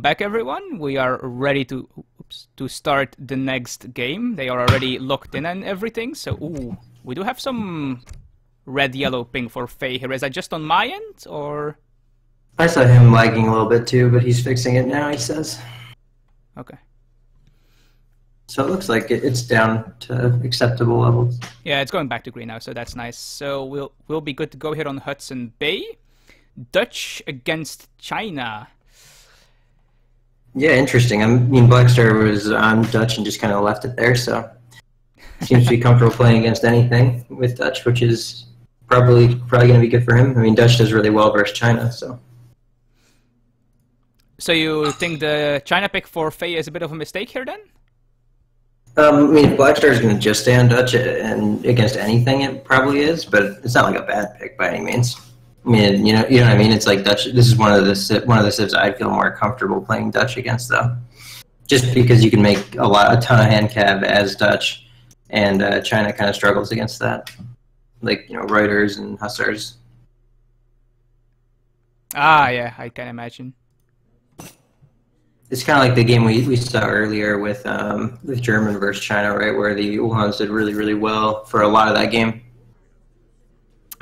back, everyone. We are ready to start the next game. They are already locked in and everything. So, ooh, we do have some red, yellow ping for Fei here. Is that just on my end, or? I saw him lagging a little bit too, but he's fixing it now, he says. Okay. So it looks like it's down to acceptable levels. Yeah, it's going back to green now, so that's nice. So we'll be good to go here on Hudson Bay. Dutch against China. Yeah, interesting. I mean, Blackstar was on Dutch and just kind of left it there, so seems to be comfortable playing against anything with Dutch, which is probably going to be good for him. I mean, Dutch does really well versus China, so. So you think the China pick for Fei is a bit of a mistake here, then? I mean, if Blackstar is going to just stay on Dutch and against anything, it probably is, but it's not like a bad pick by any means. I mean, you know what I mean. It's like Dutch. This is one of the civs I feel more comfortable playing Dutch against, though, just because you can make a ton of hand cav as Dutch, and China kind of struggles against that, like Reuters and Hussars. Ah, yeah, I can imagine. It's kind of like the game we saw earlier with German versus China, right, where the Uhans did really, really well for a lot of that game.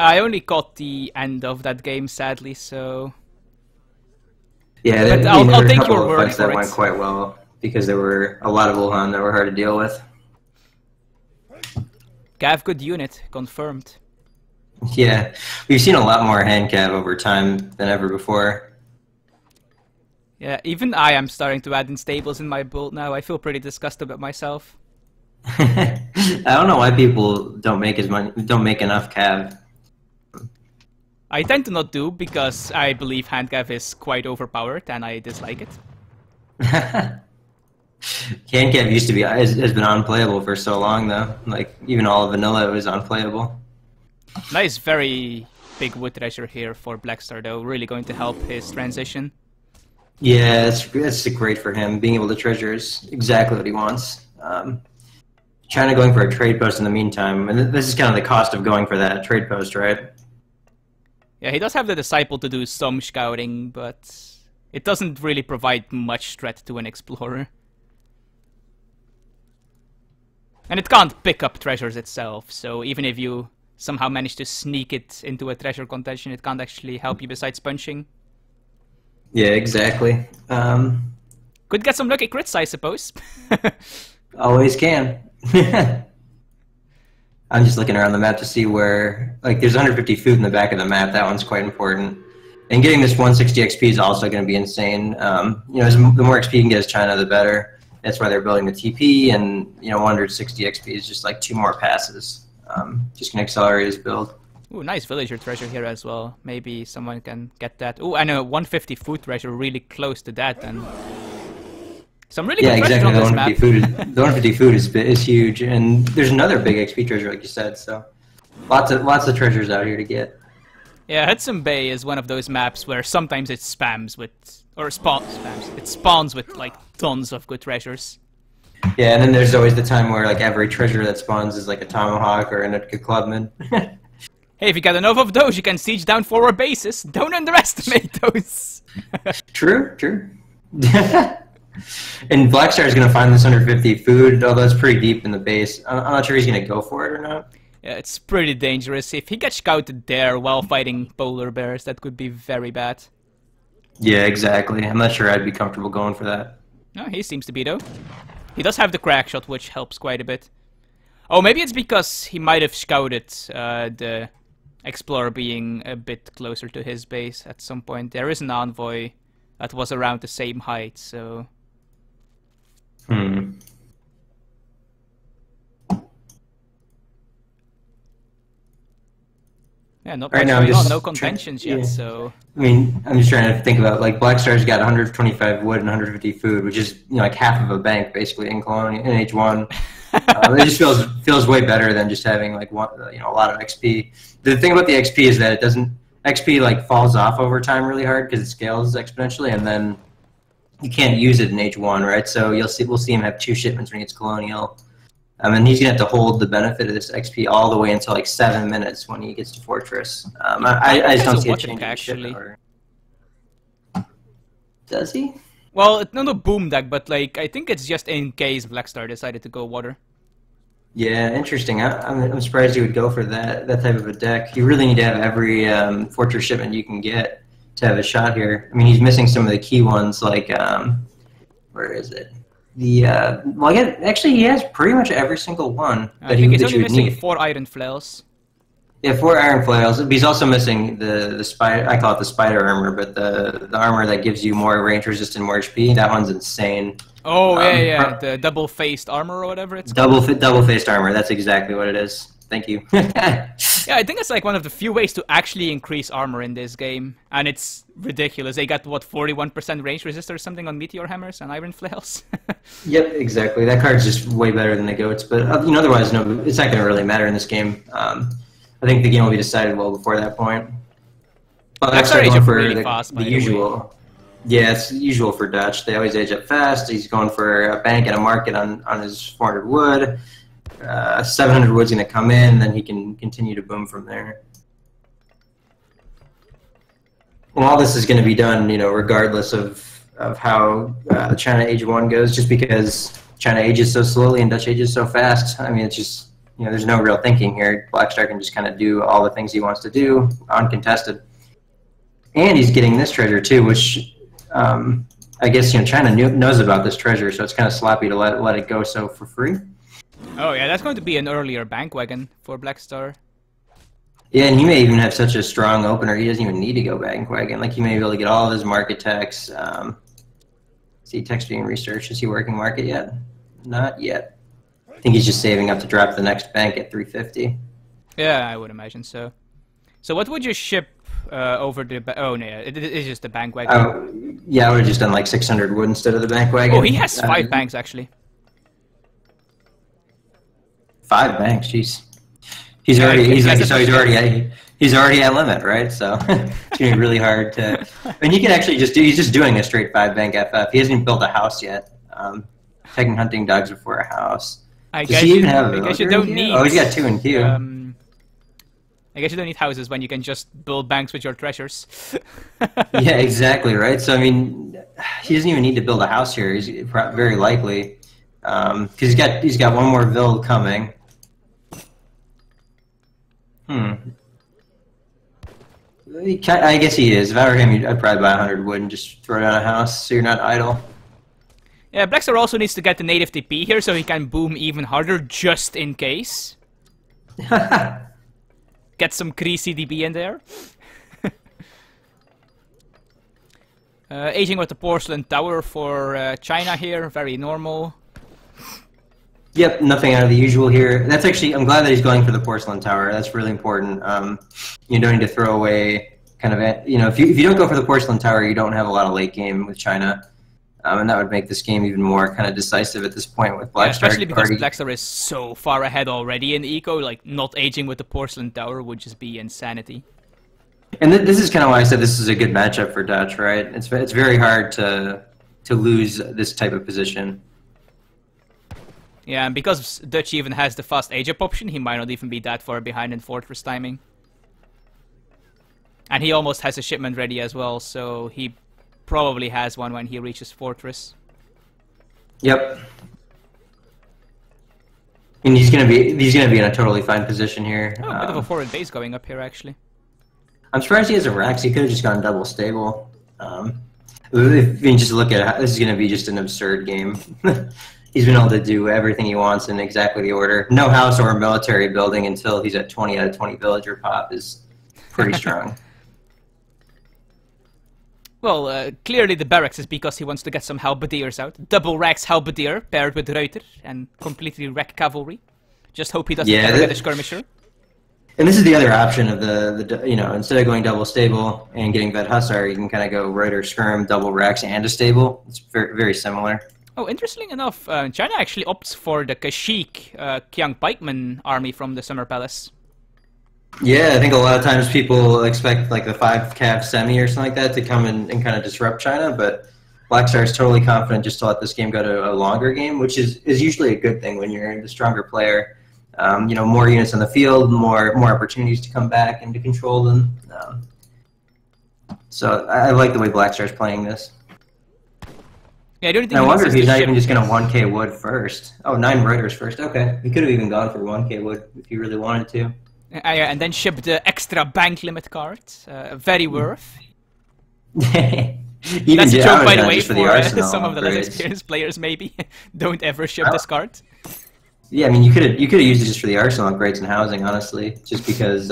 I only caught the end of that game, sadly, so... Yeah, I'll take your word for it. That went quite well, because there were a lot of Uhan that were hard to deal with. Cav good unit, confirmed. Yeah, we've seen a lot more hand cav over time than ever before. Yeah, even I am starting to add in stables in my build now. I feel pretty disgusted about myself. I don't know why people don't make enough cav. I tend to not do because I believe hand cav is quite overpowered and I dislike it. Hand cav used to be has been unplayable for so long though. Like even all of vanilla was unplayable. Nice, very big wood treasure here for Blackstar though. Really going to help his transition. Yeah, that's great for him. Being able to treasure is exactly what he wants. China going for a trade post in the meantime, and this is kind of the cost of going for that trade post, right? Yeah, he does have the Disciple to do some scouting, but it doesn't really provide much threat to an explorer. And it can't pick up treasures itself, so even if you somehow manage to sneak it into a treasure contention, it can't actually help you besides punching. Yeah, exactly. Could get some lucky crits, I suppose. Always can. I'm just looking around the map to see where, like, there's 150 food in the back of the map. That one's quite important. And getting this 160 XP is also going to be insane. The more XP you can get as China, the better. That's why they're building the TP, and 160 XP is just like 2 more passes. Just going to accelerate his build. Ooh, nice villager treasure here as well. Maybe someone can get that. Ooh, I know 150 food treasure really close to that, and some really good treasure on this map. The 150 food is huge, and there's another big XP treasure, like you said. So lots of treasures out here to get. Yeah, Hudson Bay is one of those maps where sometimes it spams with, it spawns with like tons of good treasures. Yeah, and then there's always the time where like every treasure that spawns is like a tomahawk or a clubman. Hey, if you got enough of those, you can siege down 4 bases. Don't underestimate those. True. And Blackstar is going to find this 150 food, although it's pretty deep in the base. I'm not sure he's going to go for it or not. Yeah, it's pretty dangerous. If he gets scouted there while fighting polar bears, that could be very bad. Yeah, exactly. I'm not sure I'd be comfortable going for that. No, he seems to be, though. He does have the crack shot, which helps quite a bit. Oh, maybe it's because he might have scouted the Explorer being a bit closer to his base at some point. There is an envoy that was around the same height, so... Yeah, not much going on, no contentions yet, so... I mean, I'm just trying to think about, like, Blackstar's got 125 wood and 150 food, which is, like, half of a bank, basically, in H1. It just feels way better than just having, like, a lot of XP. The thing about the XP is that it doesn't... XP, like, falls off over time really hard because it scales exponentially, and then you can't use it in H1, right? So we'll see him have 2 shipments when he gets Colonial. And he's going to have to hold the benefit of this XP all the way until like 7 minutes when he gets to Fortress. I just don't see a change in shipment order. Does he? Well, it's not a boom deck, but like I think it's just in case Blackstar decided to go water. Yeah, interesting. I'm surprised you would go for that type of a deck. You really need to have every fortress shipment you can get to have a shot here. I mean, he's missing some of the key ones, like where is it? The well, yeah, actually, he has pretty much every single one I think he's only missing 4 iron flails. Yeah, 4 iron flails. He's also missing the spider. I call it the spider armor, but the armor that gives you more range resist and more HP. That one's insane. Oh yeah, the double-faced armor or whatever it's called. Double-faced armor. That's exactly what it is. Thank you. Yeah, I think it's like one of the few ways to actually increase armor in this game, and it's ridiculous. They got what 41% range resist or something on meteor hammers and iron flails. Yep, exactly. That card's just way better than the goats, but you know, otherwise, no, it's not going to really matter in this game. I think the game will be decided well before that point. But That's going age for really fast, the usual. Yeah, it's usual for Dutch. They always age up fast. He's going for a bank and a market on his 400 wood. 700 wood's going to come in, then he can continue to boom from there. And all this is going to be done, you know, regardless of how China Age 1 goes, just because China ages so slowly and Dutch ages so fast. I mean, it's just, you know, there's no real thinking here. Blackstar can just kind of do all the things he wants to do, uncontested. And he's getting this treasure too, which I guess, you know, China knows about this treasure, so it's kind of sloppy to let it go so for free. Oh yeah, that's going to be an earlier bank wagon for Blackstar. Yeah, and he may even have such a strong opener, he doesn't even need to go bank wagon. Like, he may be able to get all of his market techs. See, techs being researched. Is he working market yet? Not yet. I think he's just saving up to drop the next bank at 350. Yeah, I would imagine so. So what would you ship over the... Oh, no, it is just the bank wagon. Oh, yeah, I would have just done like 600 wood instead of the bank wagon. Oh, he has 5 banks, actually. 5 banks, jeez. He's already at limit, right? So it's gonna be really hard to. I mean, he can actually just do. He's just doing a straight 5 bank FF. He hasn't even built a house yet. Taking hunting dogs before a house. I guess you don't need. Oh, he's got 2 in queue. I guess you don't need houses when you can just build banks with your treasures. Yeah, exactly, right? So I mean, he doesn't even need to build a house here. He's very likely because he's got one more build coming. I guess he is. If I were him, I'd probably buy 100 wood and just throw down a house so you're not idle. Yeah, Blackstar also needs to get the native TP here so he can boom even harder just in case. Get some greasy DB in there. Aging with the porcelain tower for China here, very normal. Yep, nothing out of the usual here. That's actually, I'm glad that he's going for the porcelain tower. That's really important. You don't need to throw away kind of, you know, if you don't go for the porcelain tower, you don't have a lot of late game with China. And that would make this game even more kind of decisive at this point with Blackstar. Yeah, especially because Blackstar is so far ahead already in eco, like not aging with the porcelain tower would just be insanity. And this is kind of why I said this is a good matchup for Dutch, right? It's very hard to lose this type of position. Yeah, and because Dutch even has the fast age up option, he might not even be that far behind in fortress timing. And he almost has a shipment ready as well, so he probably has one when he reaches fortress. Yep. And he's gonna be in a totally fine position here. Oh, a bit of a forward base going up here actually. I'm surprised he has a Rax. He could have just gone double stable. If you just look at it, this is gonna be just an absurd game. He's been able to do everything he wants in exactly the order. No house or military building until he's at 20 out of 20 villager pop is pretty strong. Well, clearly the barracks is because he wants to get some halberdiers out. Double Rax halberdier paired with Reuter and completely wreck cavalry. Just hope he doesn't ever get a skirmisher. And this is the other option of the you know, instead of going double stable and getting Vet Hussar, you can kind of go Reuter, Skirm, double Rax, and a stable. It's very, very similar. Oh, interesting enough, China actually opts for the Kashyyyk Qiang Pikeman army from the Summer Palace. Yeah, I think a lot of times people expect like the 5 cav semi or something like that to come in and kind of disrupt China, but Blackstar is totally confident just to let this game go to a longer game, which is usually a good thing when you're the stronger player. You know, more units on the field, more opportunities to come back and to control them. So I like the way Blackstar is playing this. Yeah, I don't think I wonder if he's not ship even just going to 1k wood first. Oh, 9 Reuters first. Okay. He could have even gone for 1k wood if he really wanted to. Yeah, and then ship the extra bank limit cards. Very worth. That's a joke, by the way, for for some of the less experienced players, maybe. Don't ever ship this card. Yeah, I mean, you could have used it just for the arsenal upgrades and housing, honestly. Just because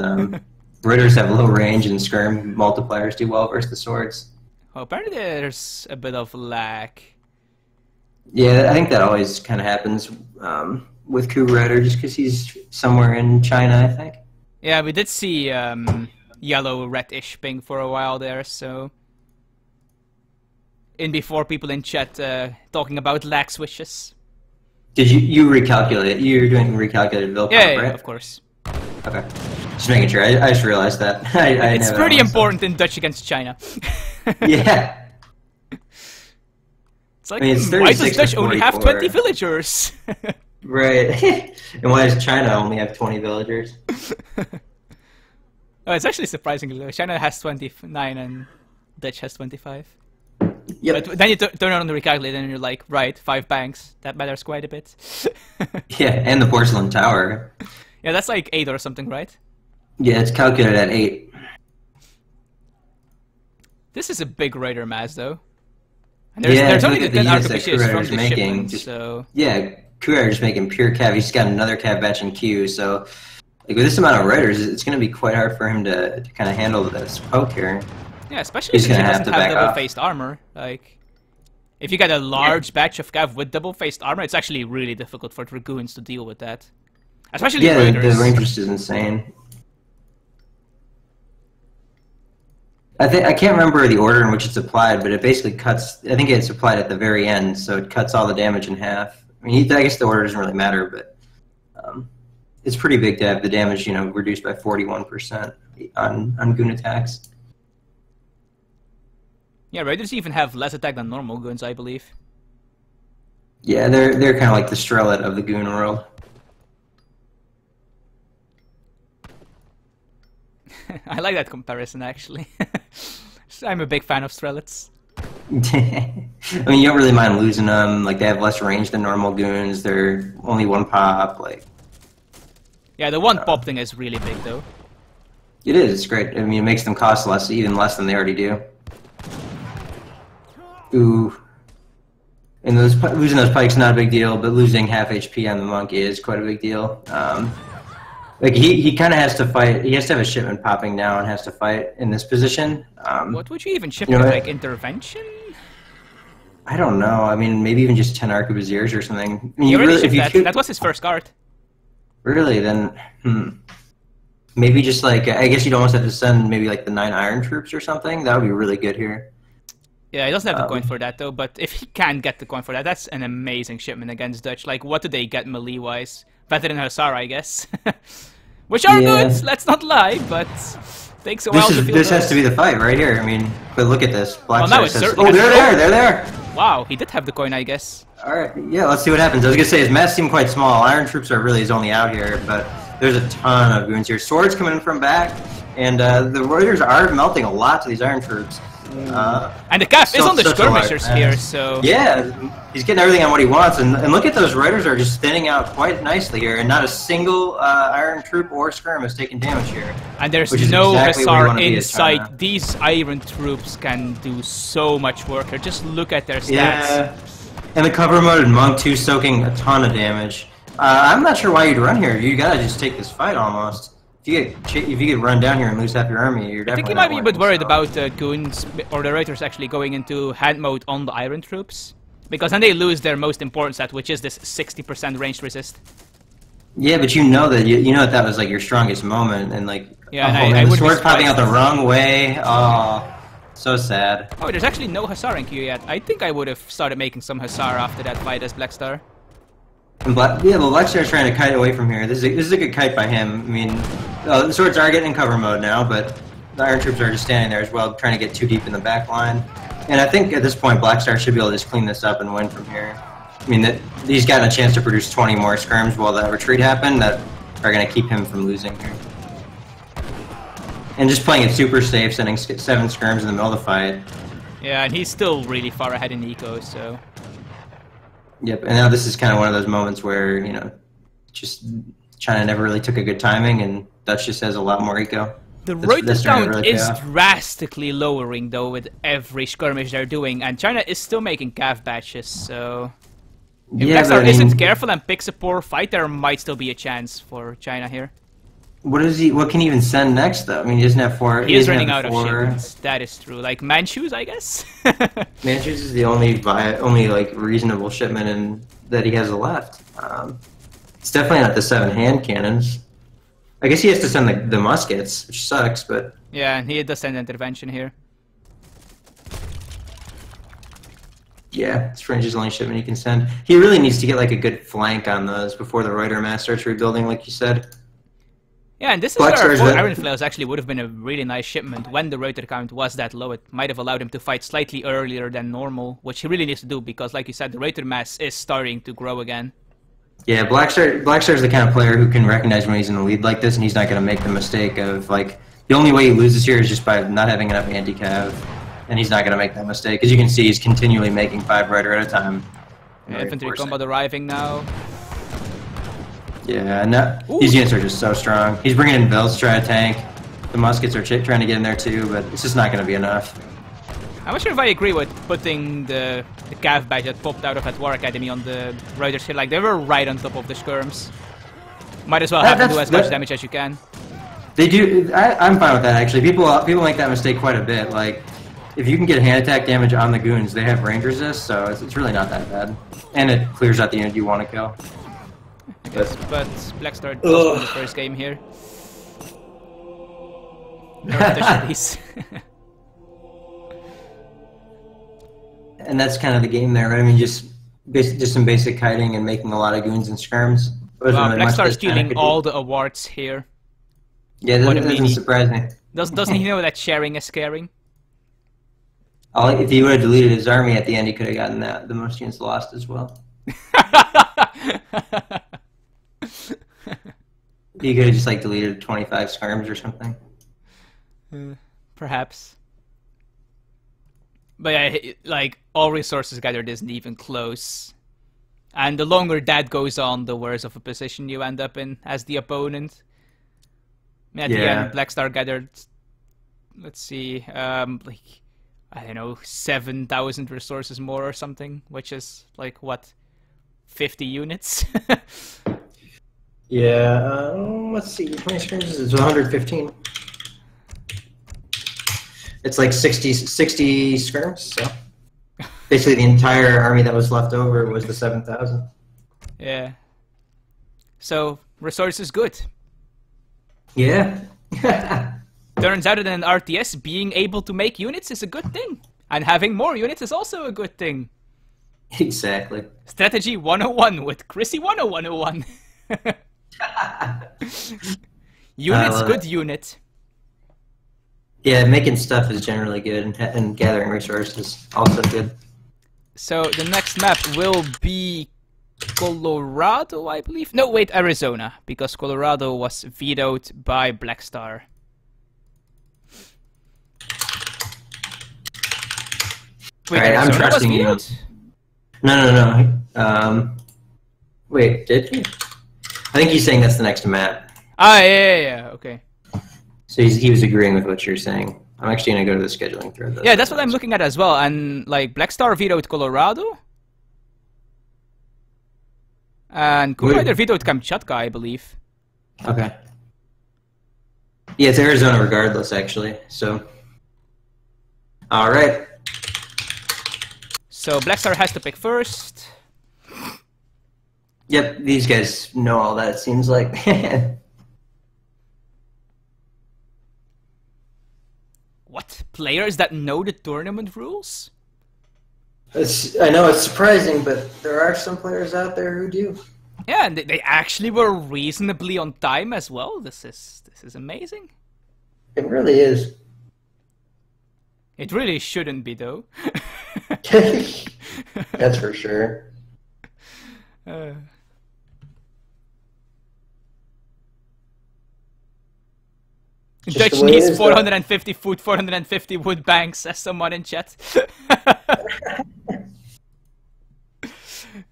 Reuters have low range and skirm multipliers do well versus the swords. Oh, apparently there's a bit of lag. Yeah, I think that always kind of happens with Coup Rider, just because he's somewhere in China, I think. Yeah, we did see yellow red-ish ping for a while there, so... before people in chat talking about lag switches. Did you recalculate? You're doing recalculated build comp, right? Yeah, Of course. Okay. Just making sure. I just realized that. It's pretty important in Dutch against China. Yeah. It's like, why does Dutch only have 20 villagers? Right. And why does China only have 20 villagers? Oh, it's actually surprisingly low. China has 29 and Dutch has 25. Yep. But then you turn on the recalculator and you're like, right, 5 banks. That matters quite a bit. Yeah, and the porcelain tower. Yeah, that's like 8 or something, right? Yeah, it's calculated at 8. This is a big raider mass, though. And there's only the 10 arquebusiers from the shipment, so... Yeah, Coup just making pure cav. He's got another cav batch in queue, so... Like, with this amount of raiders, it's going to be quite hard for him to kind of handle this poke here. Yeah, especially since he doesn't have double-faced armor. Like, if you get a large batch of cav with double-faced armor, it's actually really difficult for Dragoons to deal with that. Especially raiders. The range is insane. I can't remember the order in which it's applied, but it basically cuts... I think it's applied at the very end, so it cuts all the damage in half. I mean, I guess the order doesn't really matter, but... it's pretty big to have the damage, reduced by 41% on goon attacks. Yeah, raiders even have less attack than normal goons, I believe. Yeah, they're kind of like the Strellet of the goon world. I like that comparison, actually. I'm a big fan of Strelets. I mean, you don't really mind losing them. Like, they have less range than normal goons. They're only 1 pop. Like, yeah, the 1 pop thing is really big, though. It is. It's great. I mean, it makes them cost less, even less than they already do. Ooh. And losing those pikes not a big deal, but losing half HP on the monk is quite a big deal. Like he kind of has to fight. He has to have a shipment popping now and has to fight in this position. What would you even ship him, like intervention? I don't know. I mean, maybe even just 10 arquebusiers or something. I mean, you really that was his first card. Really? Then, maybe just like I guess you'd almost have to send maybe like the 9 iron troops or something. That would be really good here. Yeah, he doesn't have the coin for that though. But if he can get the coin for that, that's an amazing shipment against Dutch. Like, what do they get melee wise? Better than Hussar, I guess. Which are good, let's not lie, but takes a while to feel This has to be the fight right here. I mean, but look at this. Black Star says, oh, they're there. Wow, he did have the coin, I guess. Alright, yeah, let's see what happens. I was going to say, his mass seem quite small. Iron troops are really his only out here, but there's a ton of goons here. Swords coming in from back, and the Reuters are melting a lot to these iron troops. And the calf is on the skirmishers here, so... Yeah, he's getting everything on what he wants, and look at those Reuters are just thinning out quite nicely here, and not a single iron troop or skirm is taking damage here. And there's no Hussar in sight. These iron troops can do so much work here. Just look at their stats. Yeah, and the cover mode and Monk too, soaking a ton of damage. I'm not sure why you'd run here. You gotta just take this fight almost. If you get run down here and lose half your army, you're definitely. I think he might be a bit worried about goons or the Reuters actually going into hand mode on the iron troops, because then they lose their most important stat, which is this 60% ranged resist. Yeah, but you know that was like your strongest moment, and like the sword popping out the wrong way. Oh, so sad. Oh, there's actually no Hussar in queue yet. I think I would have started making some Hussar after that fight as Black Star. And Black Star's trying to kite away from here. This is a good kite by him. I mean, the swords are getting in cover mode now, but the iron troops are just standing there as well, trying to get too deep in the back line. And I think at this point, Black Star should be able to just clean this up and win from here. I mean, he's gotten a chance to produce 20 more skirms while that retreat happened that are going to keep him from losing here. And just playing it super safe, sending 7 skirms in the middle of the fight. Yeah, and he's still really far ahead in eco, so... Yep, and now this is kind of one of those moments where, you know, just China never really took a good timing, and Dutch just has a lot more eco. The Reuter count really is drastically lowering, though, with every skirmish they're doing, and China is still making calf batches, so... If Blackstar isn't careful and picks a poor fight, there might still be a chance for China here. What can he even send next, though? I mean, he doesn't have 4... He is running out of shipments, that is true. Like, Manchus, I guess? Manchus is the only like, reasonable shipment that he has left. It's definitely not the 7 hand cannons. I guess he has to send the muskets, which sucks, but... Yeah, he does send intervention here. Yeah, it's Fringe's only shipment he can send. He really needs to get like a good flank on those before the Reuter mass starts rebuilding, like you said. Yeah, and this is where 4 Iron Flails actually would have been a really nice shipment when the Reuter count was that low. It might have allowed him to fight slightly earlier than normal, which he really needs to do because, like you said, the Reuter mass is starting to grow again. Yeah, Blackstar's the kind of player who can recognize when he's in the lead like this, and he's not going to make the mistake of, like, the only way he loses here is just by not having enough anti-cav, and he's not going to make that mistake. As you can see, he's continually making 5 Reuter at a time. Yeah, infantry combat arriving now. Yeah, and these units are just so strong. He's bringing in Vils to try to tank. The muskets are trying to get in there too, but it's just not going to be enough. I'm not sure if I agree with putting the calf badge that popped out of that War Academy on the Reuters here. Like, they were right on top of the skirms. Might as well have to do as much damage as you can. They do. I'm fine with that, actually. People make that mistake quite a bit. Like, if you can get hand attack damage on the goons, they have range resist, so it's really not that bad. And it clears out the unit you want to kill. I guess, but Blackstar does win the first game here. No efficiencies. And that's kind of the game there, right? I mean, just some basic kiting and making a lot of goons and skirms. Wow, Blackstar stealing all the awards here. Yeah, that doesn't surprise me. Doesn't he know that sharing is caring? If he would have deleted his army at the end, he could have gotten the most units lost as well. He could have just like deleted 25 skirms or something. Perhaps. But yeah, like, all resources gathered isn't even close. And the longer that goes on, the worse of a position you end up in as the opponent. At the end, Blackstar gathered, let's see, like, I don't know, 7,000 resources more or something, which is like, what, 50 units? Yeah, let's see, how many skirms is 115? It's like 60 skirms, so basically the entire army that was left over was the 7,000. Yeah. So, resources good. Yeah. Turns out that in RTS, being able to make units is a good thing. And having more units is also a good thing. Exactly. Strategy 101 with Chrissy 101. Units, good unit. Yeah, making stuff is generally good, and gathering resources also good. So the next map will be Colorado, I believe. No, wait, Arizona, because Colorado was vetoed by Blackstar. Wait, right, I'm trusting you. No. Wait, did he? I think he's saying that's the next map. Ah, yeah, okay. So he was agreeing with what you're saying. I'm actually going to go to the scheduling thread. Yeah, that's what I'm looking at as well. And, like, Blackstar vetoed Colorado. And Kubrider vetoed Kamchatka, I believe. Okay. Yeah, it's Arizona regardless, actually. So, all right. So Blackstar has to pick first. Yep, these guys know all that, it seems like. What? Players that know the tournament rules? I know it's surprising, but there are some players out there who do. Yeah, and they actually were reasonably on time as well. This is amazing. It really is. It really shouldn't be, though. That's for sure. Dutch needs 450 food, 450 wood banks, as someone in chat.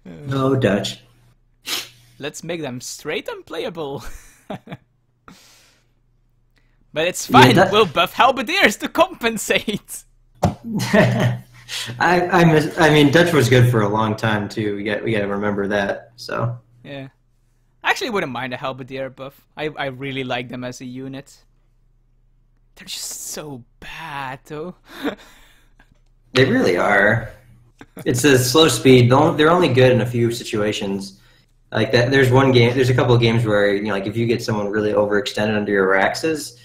No Dutch. Let's make them straight unplayable. But it's fine, Yeah, we'll buff halberdiers to compensate. I mean, Dutch was good for a long time too. We got to remember that. So Yeah. I actually wouldn't mind a halberdier buff. I really like them as a unit. They're just so bad, though. they really are. It's a slow speed. They're only good in a few situations. Like that. There's a couple of games where, like if you get someone really overextended under your Raxes,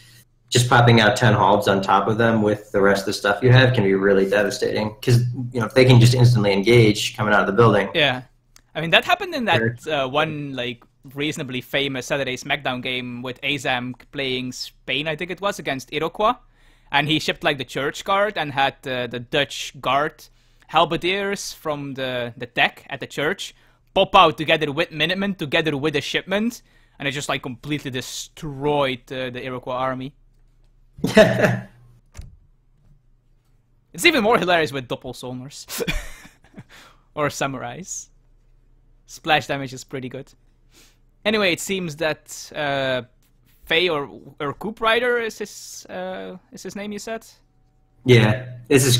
just popping out 10 halbs on top of them with the rest of the stuff you have can be really devastating. Because if they can just instantly engage coming out of the building. Yeah, I mean that happened in that one like reasonably famous Saturday SmackDown game with Azam playing Spain, I think it was, against Iroquois, and he shipped like the church guard and had the Dutch guard halberdiers from the deck at the church pop out together with Minutemen, together with a shipment, and it just like completely destroyed the Iroquois army. It's even more hilarious with doppelsolners or samurais. Splash damage is pretty good. Anyway, it seems that Fei or Coop Rider is his name, you said? Yeah, this is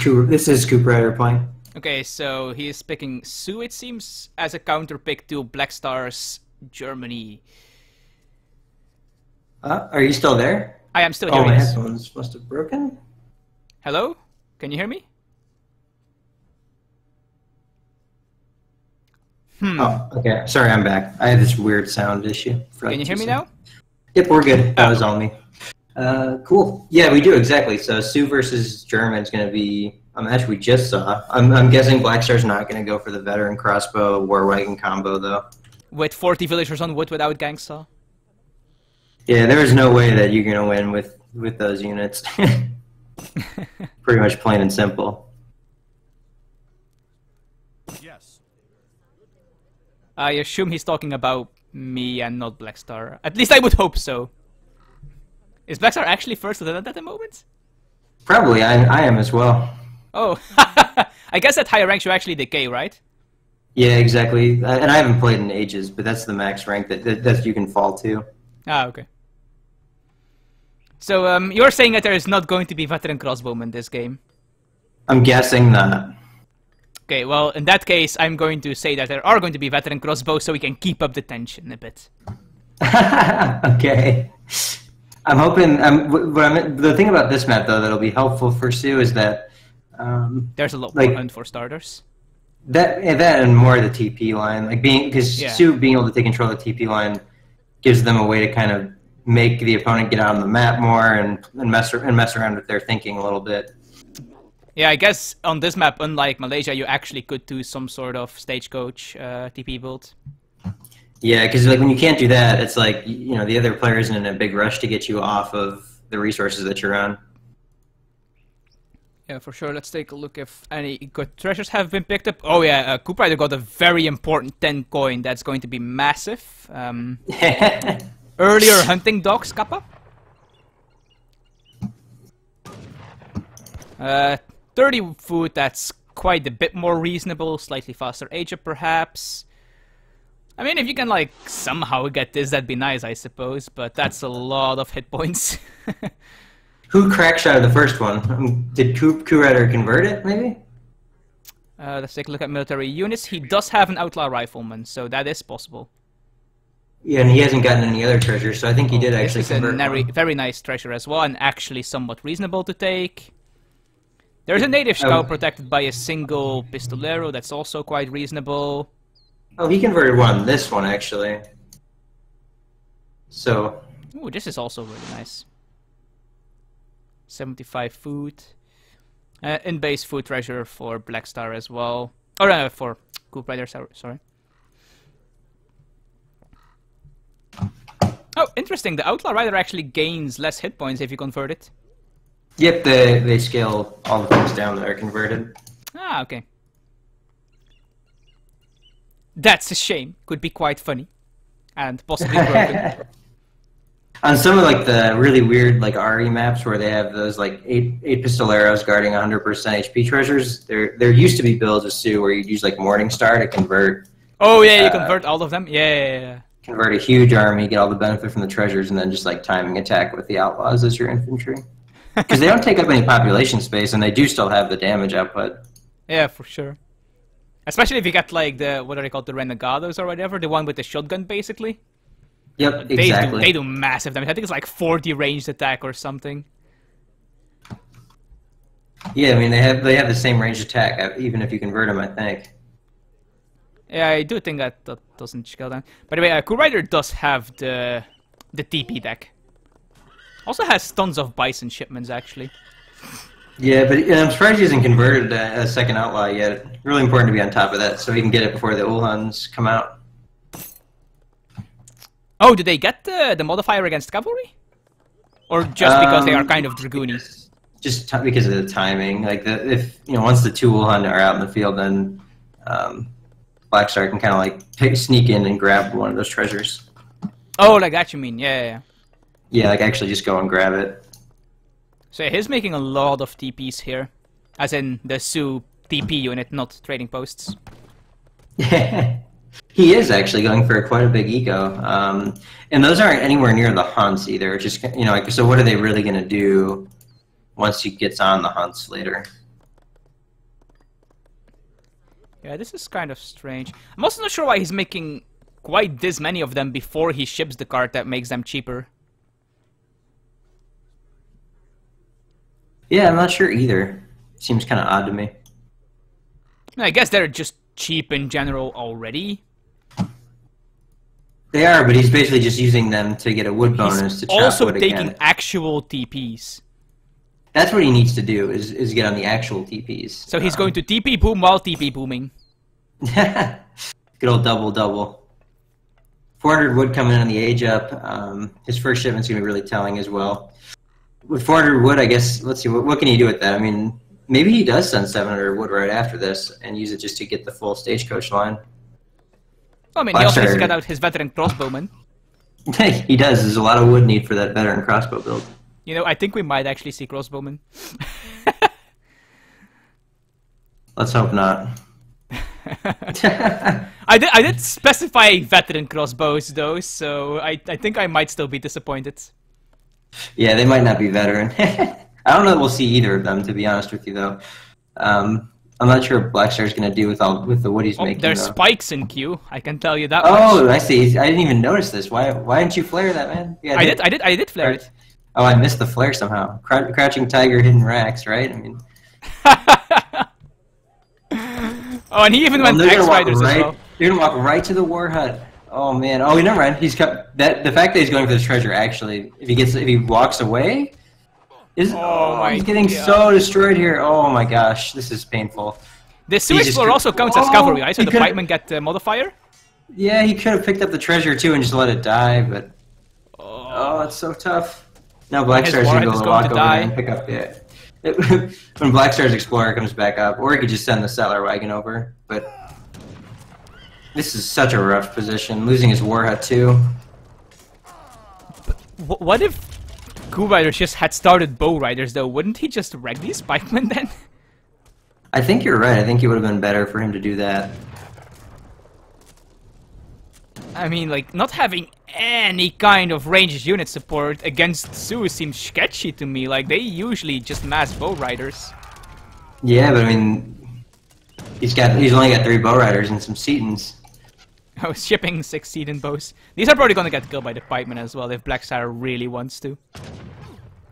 Coop Rider playing. Okay, so he is picking Sioux, it seems, as a counter pick to Black Stars Germany. Are you still there? I am still Oh, hearing my this. headphones must have broken. Hello? Can you hear me? Oh, okay. Sorry, I'm back. I had this weird sound issue. Can you hear me now? Yep, we're good. That was on me. Cool. Yeah, we do, exactly. So Sioux versus German is going to be a match we just saw. I'm guessing Black Star's not going to go for the veteran crossbow war wagon combo, though. With 40 villagers on wood without gangsta. Yeah, there is no way that you're going to win with those units. Pretty much plain and simple. Yes. I assume he's talking about me and not Black Star. At least I would hope so. Is Black Star actually first at the moment? Probably. I am as well. Oh, I guess at higher ranks you actually decay, right? Yeah, exactly. And I haven't played in ages, but that's the max rank that you can fall to. Ah, okay. So, you're saying that there is not going to be veteran crossbowmen in this game? I'm guessing not. Okay, well, in that case, I'm going to say that there are going to be veteran crossbows so we can keep up the tension a bit. Okay. I'm hoping... the thing about this map, though, that'll be helpful for Sioux is that... There's a lot more hunt for starters. That and more of the TP line. Because Sioux being able to take control of the TP line gives them a way to kind of make the opponent get out on the map more and mess around with their thinking a little bit. Yeah, I guess on this map, unlike Malaysia, you actually could do some sort of stagecoach TP build. Yeah, because like when you can't do that, it's like the other player isn't in a big rush to get you off of the resources that you're on. Yeah, for sure. Let's take a look if any good treasures have been picked up. Oh yeah, Coop Rider got a very important 10 coin that's going to be massive. Earlier hunting dogs, Kappa. 30 food, that's quite a bit more reasonable. Slightly faster age up, perhaps. I mean, if you can, like, somehow get this, that'd be nice, I suppose. But that's a lot of hit points. Who crackshotted the first one? Did Coup Rider convert it, maybe? Let's take a look at military units. He does have an outlaw rifleman, so that is possible. Yeah, and he hasn't gotten any other treasure, so I think he did actually convert This is a very nice treasure as well, and actually somewhat reasonable to take. There's a native scout protected by a single pistolero, that's also quite reasonable. Oh, he converted one. This one, actually. So... Ooh, this is also really nice. 75 food. In-base food treasure for Black Star as well. Or for Coop Rider, sorry. Oh, interesting. The Outlaw Rider actually gains less hit points if you convert it. Yep, they scale all the things down that are converted. Ah, okay. That's a shame. Could be quite funny. And possibly broken. On some of like the really weird like RE maps where they have those like eight pistol arrows guarding 100% HP treasures, there used to be builds of Sioux where you'd use like Morningstar to convert. Oh yeah, you convert all of them. Yeah. Convert a huge army, get all the benefit from the treasures, and then just like timing attack with the outlaws as your infantry. Because they don't take up any population space, and they do still have the damage output. Yeah, for sure. Especially if you get like the, what are they called, the Renegados or whatever, the one with the shotgun basically. Yep, exactly. They do massive damage. I think it's like 40 ranged attack or something. Yeah, I mean they have the same ranged attack even if you convert them, I think. Yeah, I do think that doesn't scale down. By the way, Cool Rider does have the TP deck. Also has tons of bison shipments actually. Yeah, but I'm surprised he hasn't converted a second outlaw yet. Really important to be on top of that so he can get it before the Ulhans come out. Oh, did they get the modifier against cavalry? Or just because they are kind of dragoonies? Just because of the timing. Like if once the two Ulhan are out in the field, then Blackstar can kind of like sneak in and grab one of those treasures. Oh, like that you mean? Yeah. Yeah, like actually just go and grab it. So he's making a lot of TPs here, as in the Sioux TP unit, not trading posts. He is actually going for quite a big eco, and those aren't anywhere near the hunts either. Just like, so what are they really going to do once he gets on the hunts later? Yeah, this is kind of strange. I'm also not sure why he's making quite this many of them before he ships the card that makes them cheaper. Yeah, I'm not sure either. Seems kind of odd to me. I guess they're just cheap in general already. They are, but he's basically just using them to get a wood bonus to chop wood again. Also taking actual TPs. That's what he needs to do, is get on the actual TPs. So he's going to TP boom while TP booming. Good old double. 400 wood coming in on the age up. His first shipment's going to be really telling as well. With 400 wood, I guess, let's see, what can he do with that? I mean, maybe he does send 700 wood right after this and use it just to get the full stagecoach line. I mean, he also needs to get out his veteran crossbowman. He does. There's a lot of wood need for that veteran crossbow build. I think we might actually see crossbowmen. Let's hope not. I did specify veteran crossbows though, so I think I might still be disappointed. Yeah, they might not be veteran. I don't know that we'll see either of them, to be honest with you, though. I'm not sure what Blackstar's going to do with the wood he's making. There's spikes in queue. I can tell you that. Oh, much. I see. I didn't even notice this. Why didn't you flare that, man? Yeah, I did flare it. Oh, I missed the flare somehow. Crouching tiger, hidden racks, right? I mean. Oh, and he even went X Riders as well. You're gonna walk right to the war hut. Oh man. Oh, never mind. He's cut. The fact that he's going for this treasure actually, if he walks away, he's getting so destroyed here. Oh my gosh, this is painful. The Sioux Explorer also counts as cavalry, right? So the pikemen get the modifier. Yeah, he could have picked up the treasure too and just let it die, but oh, it's so tough. Now Blackstar's gonna go walk over there and pick up it. When Blackstar's Explorer comes back up, or he could just send the settler wagon over, but. This is such a rough position, losing his war hut too. But what if Cool Riders just had started Bow Riders though? Wouldn't he just wreck these pikemen then? I think you're right. I think it would have been better for him to do that. I mean, like, not having any kind of ranged unit support against Sioux seems sketchy to me. Like, they usually just mass Bow Riders. Yeah, but I mean, he's only got 3 Bow Riders and some Setons. I was shipping 6 Seton bows. These are probably gonna get killed by the pikemen as well if Blackstar really wants to.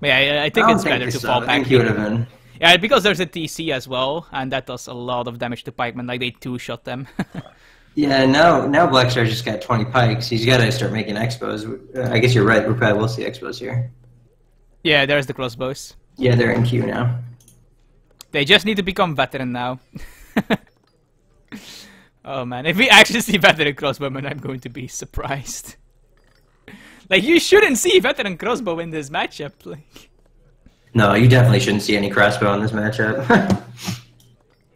But yeah, I think it's better to fall back. I think he would have been. Yeah, because there's a TC as well, and that does a lot of damage to pikemen. Like they 2-shot them. Yeah, now Blackstar's just got 20 pikes. He's got to start making expos. I guess you're right. We probably will see expos here. Yeah, there's the crossbows. Yeah, they're in queue now. They just need to become veteran now. Oh man, if we actually see veteran crossbowmen, I'm going to be surprised. Like, you shouldn't see veteran crossbow in this matchup. Like, no, you definitely shouldn't see any crossbow in this matchup.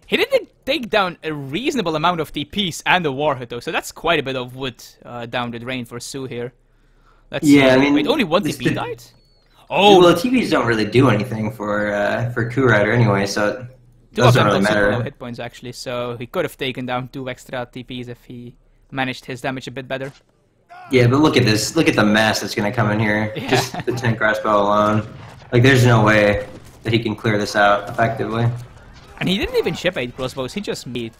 He did take down a reasonable amount of TPs and a war hut though, so that's quite a bit of wood down the drain for Sioux here. Let's Yeah, see. I mean, wait, only one this TP could- died? Oh, Well, the TVs don't really do anything for Coup Rider anyway, so it two of doesn't them really got super low matter. hit points actually, so he could have taken down 2 extra TPs if he managed his damage a bit better. Yeah, but look at this. Look at the mass that's going to come in here. Yeah. Just the 10 crossbow alone. Like, there's no way that he can clear this out effectively. And he didn't even ship 8 crossbows, he just made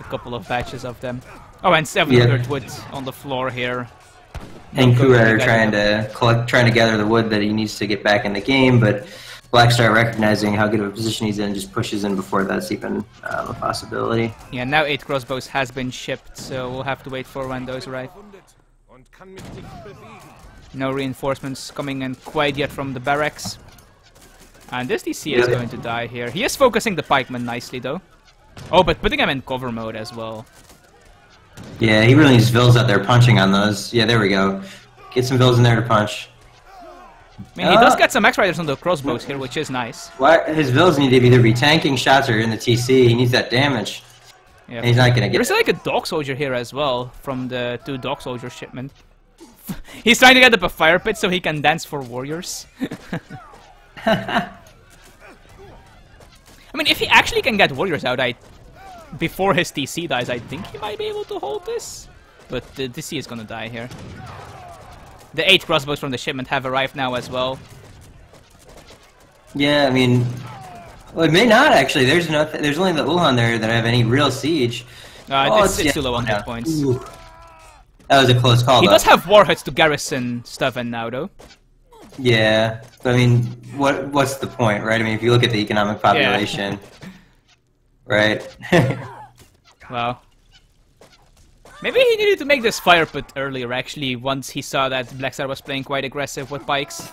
a couple of batches of them. Oh, and 700 wood on the floor here. And Coup Rider Together. trying to gather the wood that he needs to get back in the game, but Blackstar, recognizing how good of a position he's in, just pushes in before that's even a possibility. Yeah, now 8 crossbows has been shipped, so we'll have to wait for when those arrive. No reinforcements coming in quite yet from the barracks. And this DC is going to die here. He is focusing the pikeman nicely though. Oh, but putting him in cover mode as well. Yeah, he really needs Vills out there punching on those. Yeah, there we go. Get some Vills in there to punch. I mean, he does get some X-Riders on the crossbows here, which is nice. His Vills need to either be tanking shots or in the TC. He needs that damage. Yeah. And he's not going to get There's like a dog soldier here as well, from the 2 dog soldier shipment. He's trying to get up a fire pit so he can dance for warriors. I mean, if he actually can get warriors out, before his TC dies, I think he might be able to hold this. But the TC is gonna die here. The 8 crossbows from the shipment have arrived now as well. Yeah, I mean, well, it may not actually. There's only the Ulhan there that have any real siege. It's too low on hit points. Ooh. That was a close call. He though. does have warheads to garrison stuff in now, though. Yeah, but I mean, what's the point, right? I mean, if you look at the economic population, right? Well, maybe he needed to make this fire pit earlier. Actually, once he saw that Blackstar was playing quite aggressive with pikes.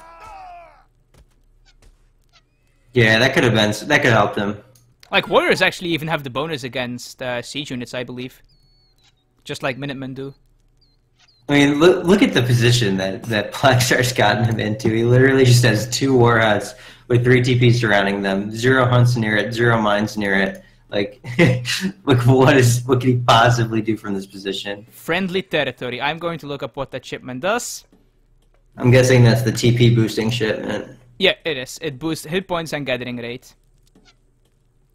Yeah, that could have helped him. Like warriors actually even have the bonus against siege units, I believe, just like Minutemen do. I mean, look at the position that Blackstar's gotten him into. He literally just has 2 warheads with 3 TPs surrounding them, 0 hunts near it, 0 mines near it. Like, look, what can he possibly do from this position? Friendly territory. I'm going to look up what that shipment does. I'm guessing that's the TP boosting shipment. Yeah, it is. It boosts hit points and gathering rate.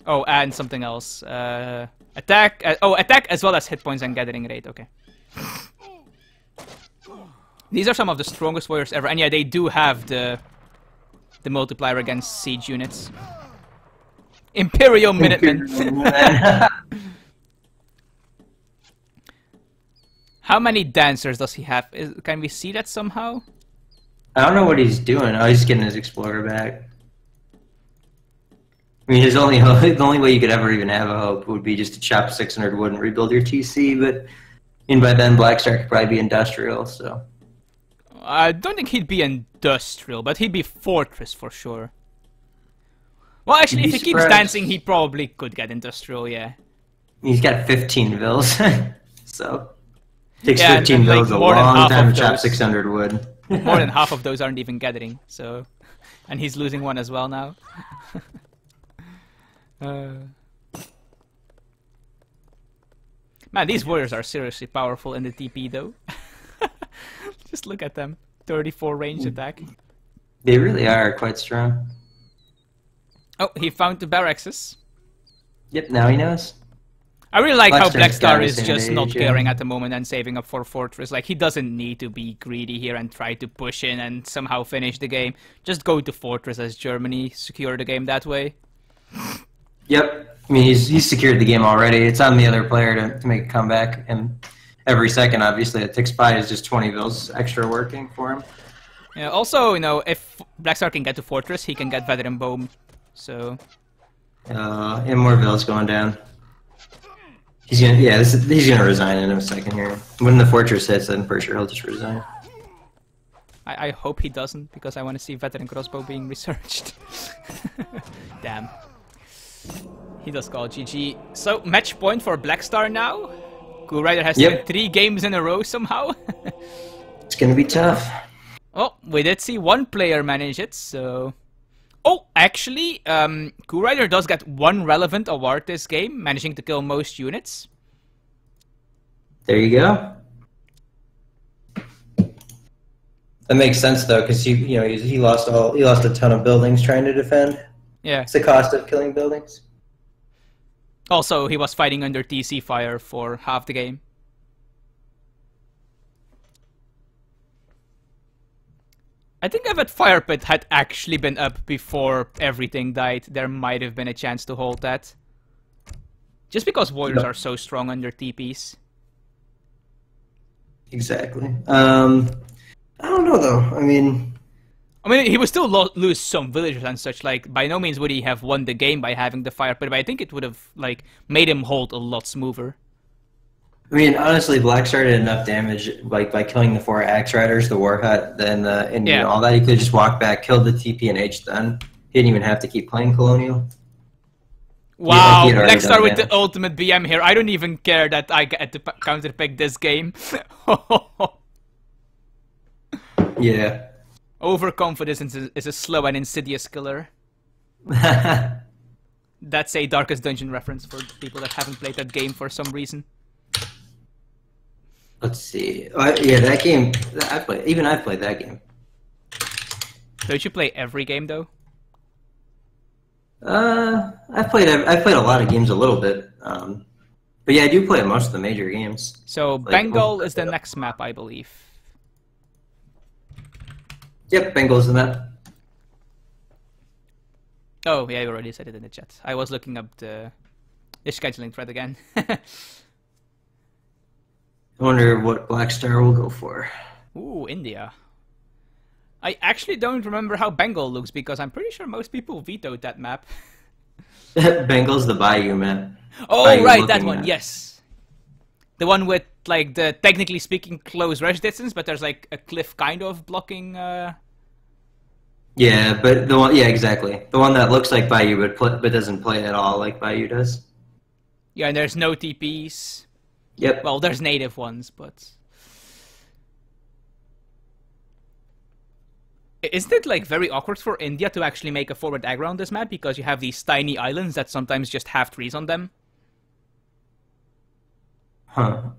Oh, and something else. Attack. Attack as well as hit points and gathering rate. Okay. These are some of the strongest warriors ever, and yeah, they do have the multiplier against siege units. Imperial Minutemen. How many dancers does he have? Can we see that somehow? I don't know what he's doing. Oh, he's getting his Explorer back. I mean, the only way you could ever even have a hope would be just to chop 600 wood and rebuild your TC, but by then Blackstar could probably be industrial, so... I don't think he'd be industrial, but he'd be fortress for sure. Well, actually, if he keeps dancing, he probably could get industrial, yeah. He's got 15 vills, so... Takes Yeah, 15 vills a long time to chop 600 wood. More than half of those aren't even gathering, so... And he's losing one as well now. Man, these warriors are seriously powerful in the TP, though. Just look at them. 34 range attack. They really are quite strong. Oh, he found the barracks. Yep, now he knows. I really like how Blackstar's Blackstar is just garrison not age, caring at the moment and saving up for Fortress. Like, he doesn't need to be greedy here and try to push in and somehow finish the game. Just go to Fortress as Germany, secure the game that way. Yep. I mean, he's secured the game already. It's on the other player to make a comeback. And every second, obviously, that ticks by is just 20 vills extra working for him. Yeah, also, you know, if Blackstar can get to Fortress, he can get Veteran Boom. So... and more vills going down. He's gonna resign in a second here. When the fortress hits, I'm pretty sure he'll just resign. I hope he doesn't, because I want to see Veteran Crossbow being researched. Damn. He does call GG. So, match point for Blackstar now. Coup Rider has to win 3 games in a row somehow. It's gonna be tough. Oh, we did see one player manage it, so... Oh, actually, Coup Rider does get 1 relevant award this game, managing to kill most units. There you go. That makes sense though, because he lost a ton of buildings trying to defend. Yeah. It's the cost of killing buildings. Also, he was fighting under TC fire for half the game. I think if that fire pit had actually been up before everything died, there might have been a chance to hold that. Just because warriors are so strong under TPs. Exactly. I don't know though. I mean, he would still lose some villagers and such. Like, by no means would he have won the game by having the fire pit, but I think it would have like made him hold a lot smoother. I mean, honestly, Blackstar did enough damage, like by killing the 4 Axe Riders, the War Hut, and all that. He could just walk back, kill the TP and H. Then he didn't even have to keep playing Colonial. Wow, Blackstar with the ultimate BM here. I don't even care that I get to counter pick this game. Yeah. Overconfidence is a slow and insidious killer. That's a Darkest Dungeon reference for people that haven't played that game for some reason. Let's see. Yeah, that game. I've played that game. Don't you play every game though? I've played a lot of games a little bit. But yeah, I do play most of the major games. So like, Bengal is the next map, I believe. Yep, Bengal's the map. Oh, yeah, you already said it in the chat. I was looking up the scheduling thread again. I wonder what Blackstar will go for. Ooh, India. I actually don't remember how Bengal looks because I'm pretty sure most people vetoed that map. Bengal's the Bayou map. Oh, Bayou right, that one, map. yes. The one with, like, the, technically speaking, close rush distance, but there's, like, a cliff kind of blocking, Yeah, but the one, yeah, exactly. The one that looks like Bayou but doesn't play at all like Bayou does. Yeah, and there's no TPs. Yep. Well, there's native ones, but... Isn't it, like, very awkward for India to actually make a forward aggro on this map because you have these tiny islands that sometimes just have trees on them? Huh.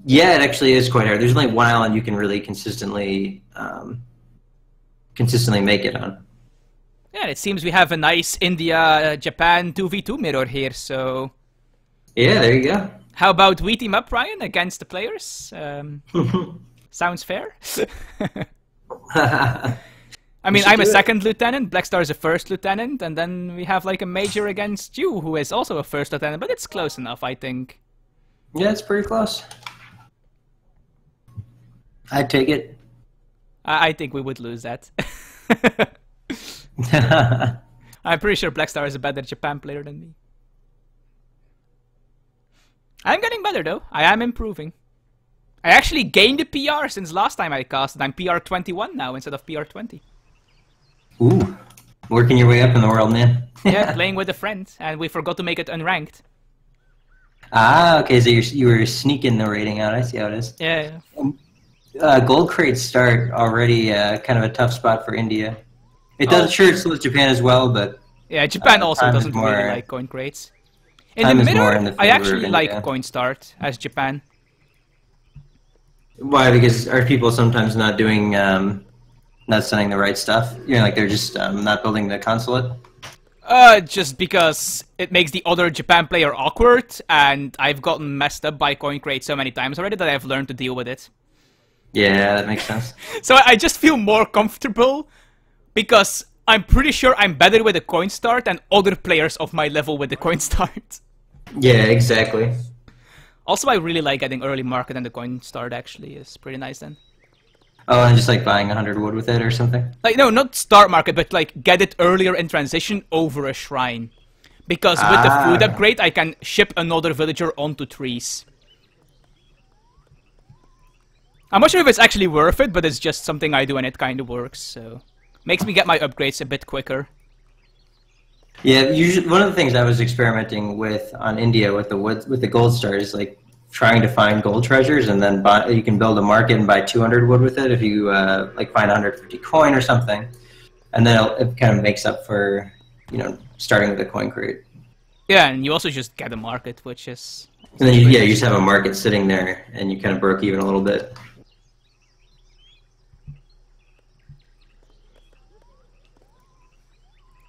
Yeah, it actually is quite hard. There's only one island you can really consistently make it on. Yeah, it seems we have a nice India-Japan 2v2 mirror here, so... Yeah, there you go. How about we team up, Ryan, against the players? Sounds fair. I mean, I'm a second lieutenant, Blackstar is a first lieutenant, and then we have like a major against you, who is also a first lieutenant, but it's close enough, I think. Yeah, it's pretty close. I'd take it. I think we would lose that. I'm pretty sure Blackstar is a better Japan player than me. I'm getting better though. I am improving. I actually gained a PR since last time I casted. I'm PR 21 now instead of PR 20. Ooh, working your way up in the world, man. Yeah, playing with a friend, and we forgot to make it unranked. Ah, okay, so you were sneaking the rating out. I see how it is. Yeah. Gold crates start already kind of a tough spot for India. It does, sure, it's with Japan as well, but... Yeah, Japan also doesn't really like coin crates. In the middle, I actually like coin start as Japan. Why? Because are people sometimes not doing, not sending the right stuff? You know, like they're just not building the consulate? Just because it makes the other Japan player awkward, and I've gotten messed up by coin crate so many times already that I've learned to deal with it. Yeah, that makes sense. So I just feel more comfortable, because I'm pretty sure I'm better with the coin start than other players of my level with the coin start. Yeah, exactly. Also, I really like getting early market, and the coin start actually is pretty nice then. Oh, and just like buying 100 wood with it or something? Like, no, not start market, but like get it earlier in transition over a shrine. Because with the food upgrade, I can ship another villager onto trees. I'm not sure if it's actually worth it, but it's just something I do and it kind of works, so... Makes me get my upgrades a bit quicker. Yeah, usually one of the things I was experimenting with on India with the gold stars is like trying to find gold treasures, and then you can build a market and buy 200 wood with it if you like find 150 coin or something, and then it kind of makes up for, you know, starting with a coin crate. Yeah, and you also just get a market, which is... And then you just have a market sitting there, and you kind of broke even a little bit.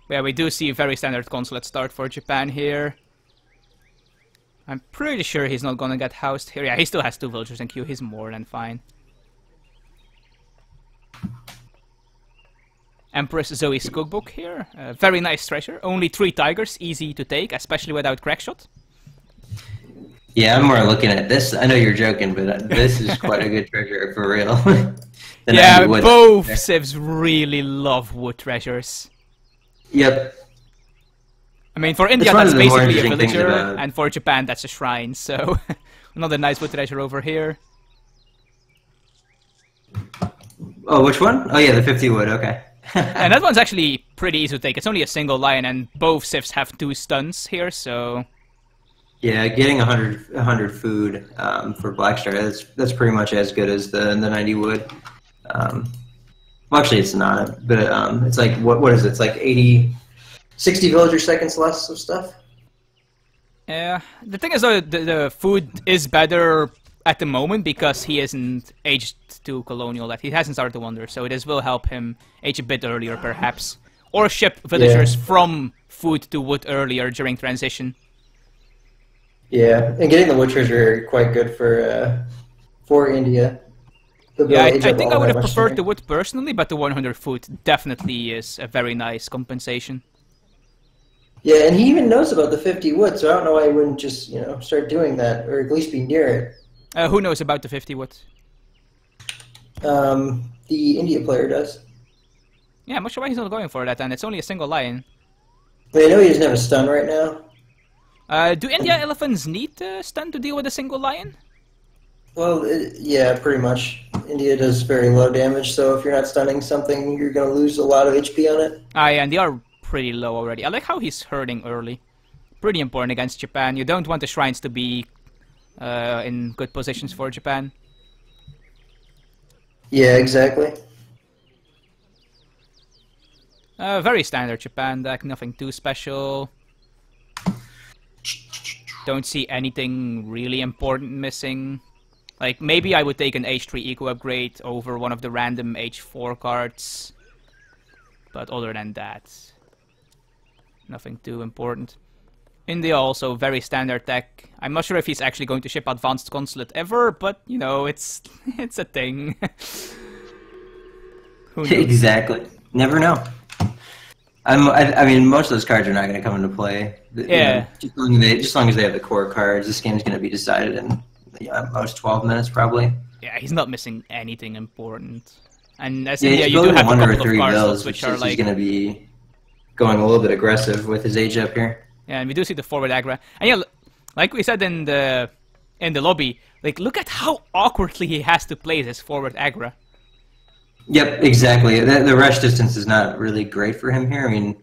Yeah, we do see a very standard consulate start for Japan here. I'm pretty sure he's not gonna get housed here. Yeah, he still has 2 villagers in queue. He's more than fine. Empress Zoe's cookbook here. Very nice treasure. Only 3 tigers, easy to take, especially without crackshot. Yeah, I'm more looking at this. I know you're joking, but this is quite a good treasure for real. Yeah, both civs really love wood treasures. Yep. I mean, for India that's basically a villager, and for Japan that's a shrine, so another nice wood treasure over here. Oh, which one? Oh yeah, the 50 wood, okay. And that one's actually pretty easy to take. It's only a single lion, and both civs have 2 stuns here, so... Yeah, getting 100 food for Blackstar, that's pretty much as good as the 90 wood. Well, actually it's not, but it's like, what is it? It's like 60 villager seconds less of stuff? Yeah, the thing is though, the food is better at the moment because he isn't aged to colonial yet. He hasn't started to wander, so this will help him age a bit earlier perhaps. Or ship villagers from food to wood earlier during transition. Yeah, and getting the wood treasure quite good for India. Yeah, I think I would have preferred the wood personally, but the 100 food definitely is a very nice compensation. Yeah, and he even knows about the 50 wood, so I don't know why he wouldn't just, you know, start doing that, or at least be near it. Who knows about the 50 wood? The India player does. Yeah, I'm not sure why he's not going for that, and it's only a single lion. But I know he doesn't have a stun right now. Do India elephants need stun to deal with a single lion? Well, yeah, pretty much. India does very low damage, so if you're not stunning something, you're going to lose a lot of HP on it. Ah, yeah, and they are pretty low already. I like how he's herding early. Pretty important against Japan. You don't want the shrines to be in good positions for Japan. Yeah, exactly. Very standard Japan deck, nothing too special. Don't see anything really important missing. Like, maybe I would take an H3 eco upgrade over one of the random H4 cards. But other than that, nothing too important. India also, very standard tech. I'm not sure if he's actually going to ship Advanced Consulate ever, but, you know, it's a thing. Who knows? Exactly. Never know. I mean, most of those cards are not going to come into play. Yeah. You know, just as long as they have the core cards, this game's going to be decided in at most 12 minutes, probably. Yeah, he's not missing anything important. And as yeah, India, you do have a couple of card bills, slots which are like... He's going to be going a little bit aggressive with his age up here. Yeah, and we do see the forward aggro. And yeah, like we said in the lobby, like, look at how awkwardly he has to play this forward aggro. Yep, exactly. The rush distance is not really great for him here. I mean,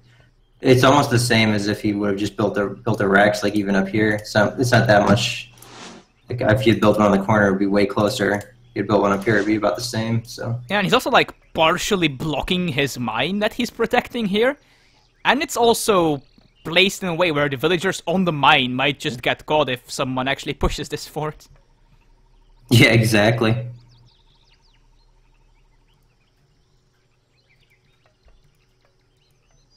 it's almost the same as if he would have just built a Rex, like even up here. So it's not that much. Like if he had built one on the corner, it would be way closer. If he had built one up here, it'd be about the same. So yeah, and he's also like partially blocking his mine that he's protecting here, and it's also placed in a way where the villagers on the mine might just get caught if someone actually pushes this fort. Yeah, exactly.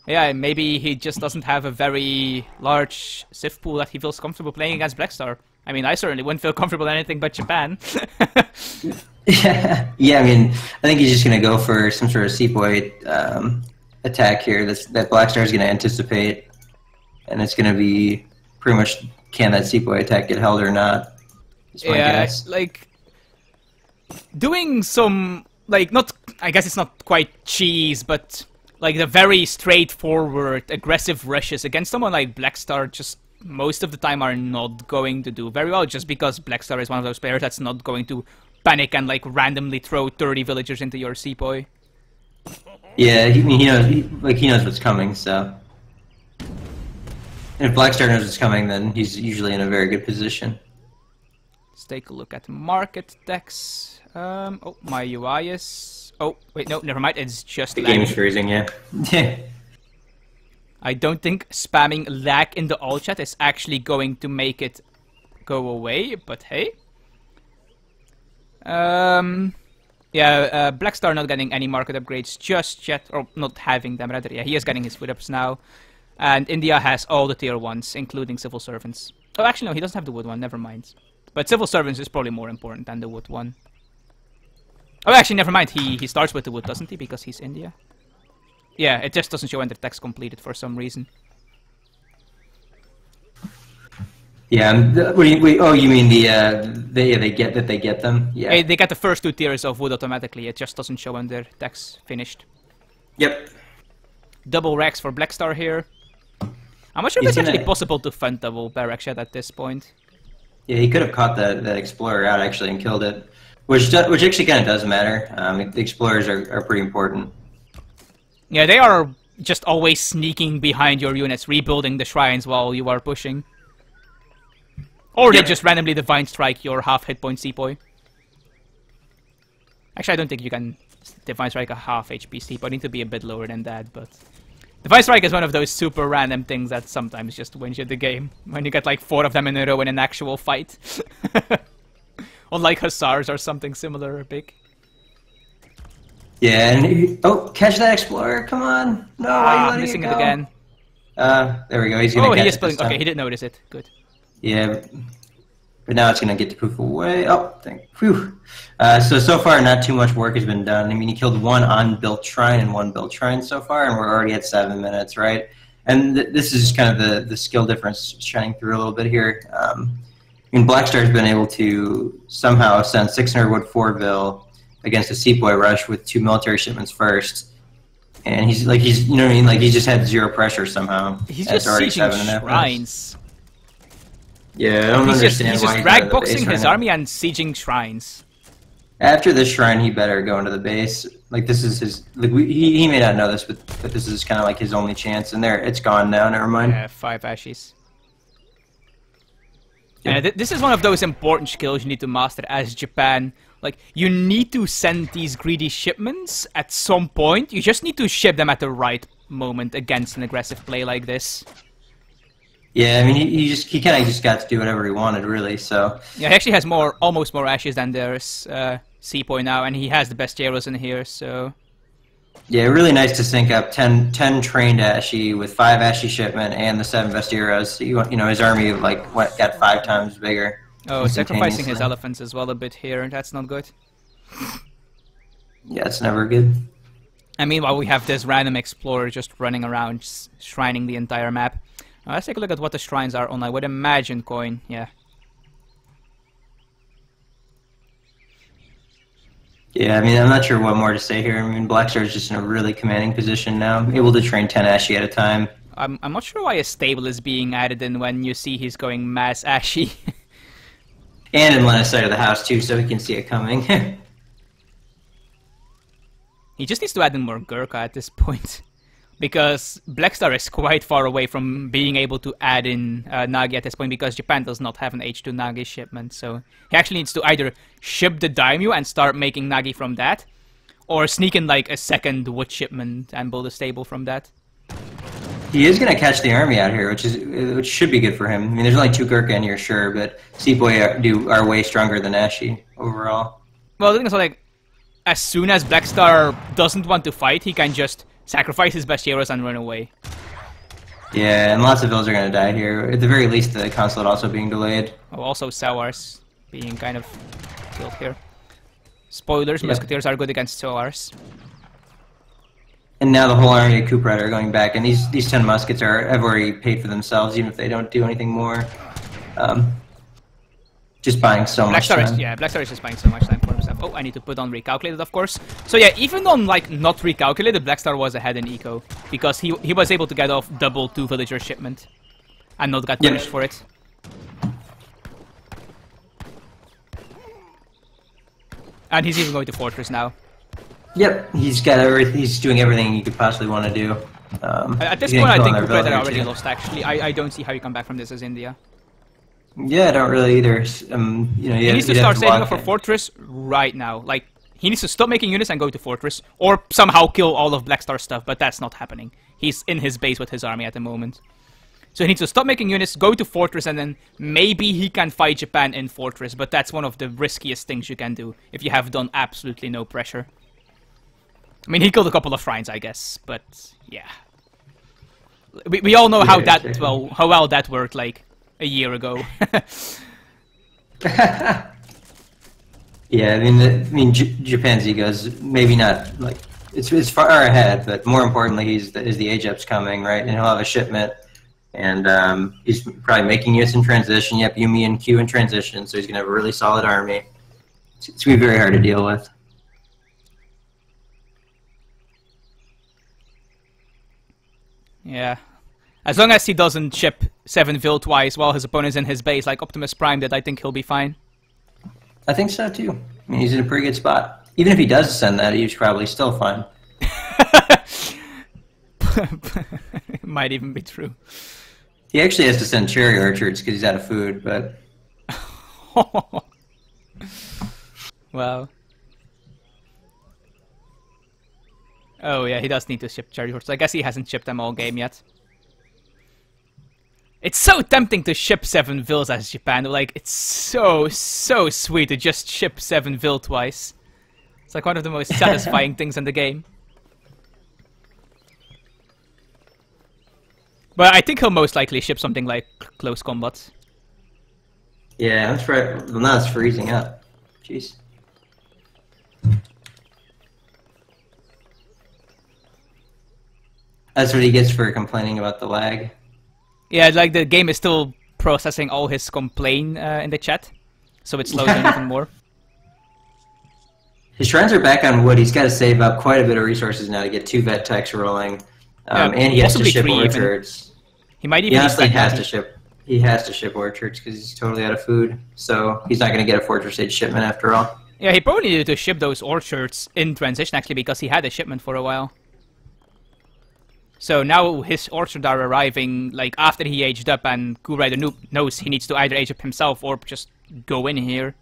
Yeah, maybe he just doesn't have a very large Civ pool that he feels comfortable playing against Blackstar. I mean, I certainly wouldn't feel comfortable in anything but Japan. Yeah, I mean, I think he's just going to go for some sort of sepoy attack here that Blackstar is going to anticipate. And it's going to be pretty much, can that sepoy attack get held or not? Yeah, like, doing some, like, not, I guess it's not quite cheese, but like the very straightforward, aggressive rushes against someone like Blackstar just most of the time are not going to do very well, just because Blackstar is one of those players that's not going to panic and like randomly throw 30 villagers into your sepoy. Yeah, he knows what's coming, so. And if Blackstar knows what's coming, then he's usually in a very good position. Let's take a look at market decks. Oh, my UI is... Oh, wait, no, never mind, it's just the lag. game's freezing, yeah. I don't think spamming lag in the all chat is actually going to make it go away, but hey. Yeah, Black Star not getting any market upgrades just yet, or not having them rather. Yeah, he is getting his food ups now. And India has all the tier 1s, including civil servants. Oh, actually no, he doesn't have the wood one, never mind. But civil servants is probably more important than the wood one. Oh, actually, never mind, he starts with the wood, doesn't he, because he's India? Yeah, it just doesn't show under text completed for some reason. Yeah, oh, you mean they get them? Yeah. They get the first 2 tiers of wood automatically, it just doesn't show under text finished. Yep. Double racks for Black Star here. I'm not sure if it's actually possible to fund double barracks yet at this point. Yeah, he could have caught that explorer out actually and killed it, which actually kind of does matter. The explorers are pretty important. Yeah, they are just always sneaking behind your units, rebuilding the shrines while you are pushing. Or they just randomly divine strike your half hit point sepoy. Actually, I don't think you can divine strike a half HP sepoy. I need to be a bit lower than that, but divine strike is one of those super random things that sometimes just wins you the game when you get like 4 of them in a row in an actual fight. Unlike hussars or something similar or big. Yeah, and oh, catch that explorer! Come on! No, why are you letting missing it it again. There we go. He's gonna catch he is it pulling. this time. Okay, he didn't notice it. Good. Yeah, but now it's gonna get to poof away. Oh, whew. So far, not too much work has been done. I mean, he killed 1 unbuilt shrine and 1 built shrine so far, and we're already at 7 minutes, right? And this is kind of the skill difference shining through a little bit here. I mean, Blackstar's been able to somehow send 600 wood Fortville against a sepoy rush with 2 military shipments first, and he's you know what I mean, like he just had 0 pressure somehow. He's just sieging shrines. Yeah, I don't understand he's why just rag boxing his army and sieging shrines. After this shrine, he better go into the base. Like this is his. Like he may not know this, but this is kind of like his only chance. And there, it's gone now. Never mind. Yeah, 5 ashes. Yeah, this is one of those important skills you need to master as Japan. Like, you need to send these greedy shipments at some point. You just need to ship them at the right moment against an aggressive play like this. Yeah, I mean, he kind of just got to do whatever he wanted, really, so... Yeah, he actually has almost more ashes than there's Sepoy now, and he has the best heroes in here, so... Yeah, really nice to sync up 10 trained Ashi with 5 Ashi shipment and the 7 best heroes. You know, his army got 5 times bigger. Oh, sacrificing his elephants as well a bit here. That's not good. Yeah, it's never good. And meanwhile, we have this random explorer just running around, shrining the entire map. Let's take a look at what the shrines are on, I would imagine, coin. Yeah. Yeah, I mean, I'm not sure what more to say here. I mean, Blackstar is just in a really commanding position now, able to train 10 Ashi at a time. I'm not sure why a stable is being added in when you see he's going mass Ashi. And in line of sight of the house, too, so he can see it coming. He just needs to add in more Gurkha at this point. Because Blackstar is quite far away from being able to add in Nagi at this point, because Japan does not have an H2 Nagi shipment. So he actually needs to either ship the daimyo and start making Nagi from that, or sneak in like a second wood shipment and build a stable from that. He is going to catch the army out here, which should be good for him. I mean, there's only 2 Gurkha in here, sure, but Sepoy are way stronger than Ashi overall. Well, the thing is, like, as soon as Blackstar doesn't want to fight, he can just sacrifice his best heroes and run away. Yeah, and lots of vills are going to die here. At the very least, the consulate also being delayed. Oh, also Sawars being kind of killed here. Spoilers, Musketeers are good against Sawars. And now the whole army of Kuprad are going back, and these 10 muskets have already paid for themselves, even if they don't do anything more. Just buying so much time. Yeah, Blackstar is just buying so much time for himself. Oh, I need to put on recalculated, of course. So yeah, even on like not recalculated, Blackstar was ahead in eco because he was able to get off double 2 villager shipment and not get punished for it. And he's even going to fortress now. Yep, he's doing everything you could possibly want to do. At this point, I think Kuprad are already lost. Actually, I don't see how you come back from this as India. Yeah, I don't really either. You know, he needs to start saving up for fortress right now. Like, he needs to stop making units and go to fortress, or somehow kill all of Blackstar's stuff. But that's not happening. He's in his base with his army at the moment. So he needs to stop making units, go to Fortress, and then maybe he can fight Japan in Fortress, but that's one of the riskiest things you can do if you have done absolutely no pressure. I mean, he killed a couple of Shrines, I guess, but yeah. We all know how well that worked like a year ago. Yeah, I mean, Japan's ego is maybe not like it's far ahead, but more importantly, is the Ajax coming, right? And he'll have a shipment, and he's probably making units in transition. Yep, Yumi and Q in transition, so he's gonna have a really solid army. It's gonna be very hard to deal with. Yeah. As long as he doesn't ship 7 Vil twice while his opponent's in his base, like Optimus Prime did, I think he'll be fine. I think so too. I mean, he's in a pretty good spot. Even if he does send that, he's probably still fine. It might even be true. He actually has to send cherry orchards because he's out of food, but... Wow. Oh yeah, he does need to ship cherry orchards. I guess he hasn't shipped them all game yet. It's so tempting to ship 7 Vils as Japan. Like, it's so sweet to just ship 7 Vil twice. It's like one of the most satisfying things in the game. But I think he'll most likely ship something like Close Combat. Yeah, that's right. Well, now it's freezing up. Jeez. That's what he gets for complaining about the lag. Yeah, like the game is still processing all his complaint in the chat, so it slows down even more. His shrines are back on wood. He's got to save up quite a bit of resources now to get 2 vet techs rolling, and he has to ship orchards. He might even. He has to ship. He has to ship orchards because he's totally out of food. So he's not going to get a Fortress Age shipment after all. Yeah, he probably needed to ship those orchards in transition actually because he had a shipment for a while. So now his orchards are arriving like after he aged up, and Ghoul Rider knows he needs to either age up himself or just go in here.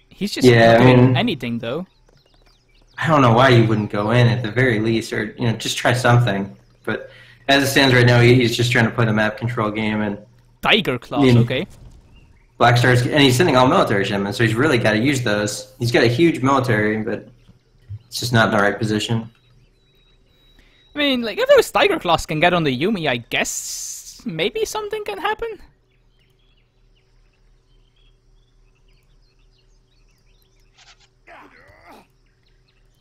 He's just not doing anything though. I don't know why you wouldn't go in at the very least, or just try something. But as it stands right now, he's just trying to play the map control game and Tiger Claws, okay. Black Stars, and he's sending all military shipments, so he's really got to use those. He's got a huge military, but it's just not in the right position. I mean, like, if those Tiger Claws can get on the Yumi, I guess maybe something can happen?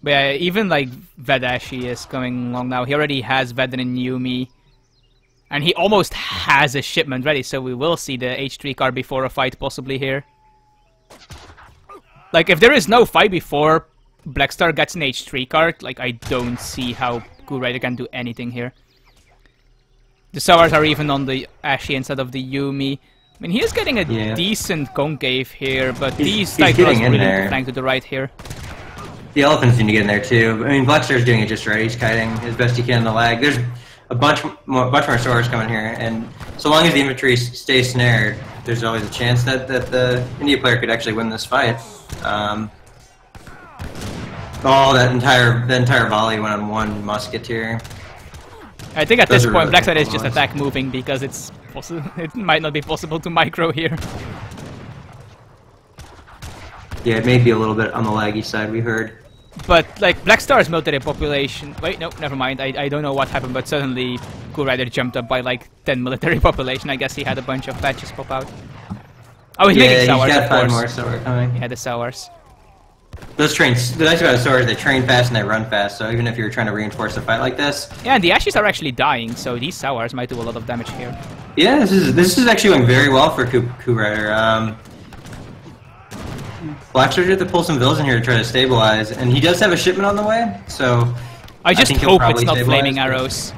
But yeah, even like Vedashi is coming along now. He already has Veden and Yumi. And he almost has a shipment ready, so we will see the H3 card before a fight possibly here. Like, if there is no fight before Blackstar gets an H3 card, like, I don't see how Ghoul Rider can do anything here. The Sowars are even on the Ashy instead of the Yumi. I mean, he is getting a decent concave here, but these Tigers really need to flank to the right here. The Elephants need to get in there too. I mean, Blackstar's doing it just right. He's kiting as best he can in the lag. There's a bunch more Sowars coming here, and so long as the infantry stays snared, there's always a chance that the India player could actually win this fight. Oh, that entire volley went on one musketeer. I think at this point, Blackstar is just attack moving because it might not be possible to micro here. Yeah, it may be a little bit on the laggy side, we heard. But, like, Blackstar's military population... Wait, no, never mind. I don't know what happened, but suddenly Ghoul Rider jumped up by, like, 10 military population. I guess he had a bunch of patches pop out. Oh, he's making Sowars, of course. More Sowars coming. He had the Sowars. Those trains... The nice about the Sowars, they train fast and they run fast, so even if you're trying to reinforce a fight like this... Yeah, and the Ashes are actually dying, so these Sowars might do a lot of damage here. Yeah, this is actually going very well for Ghoul Rider. Blackstar's have to pull some Vils in here to try to stabilize, and he does have a shipment on the way, so... I just hope it's not flaming arrows.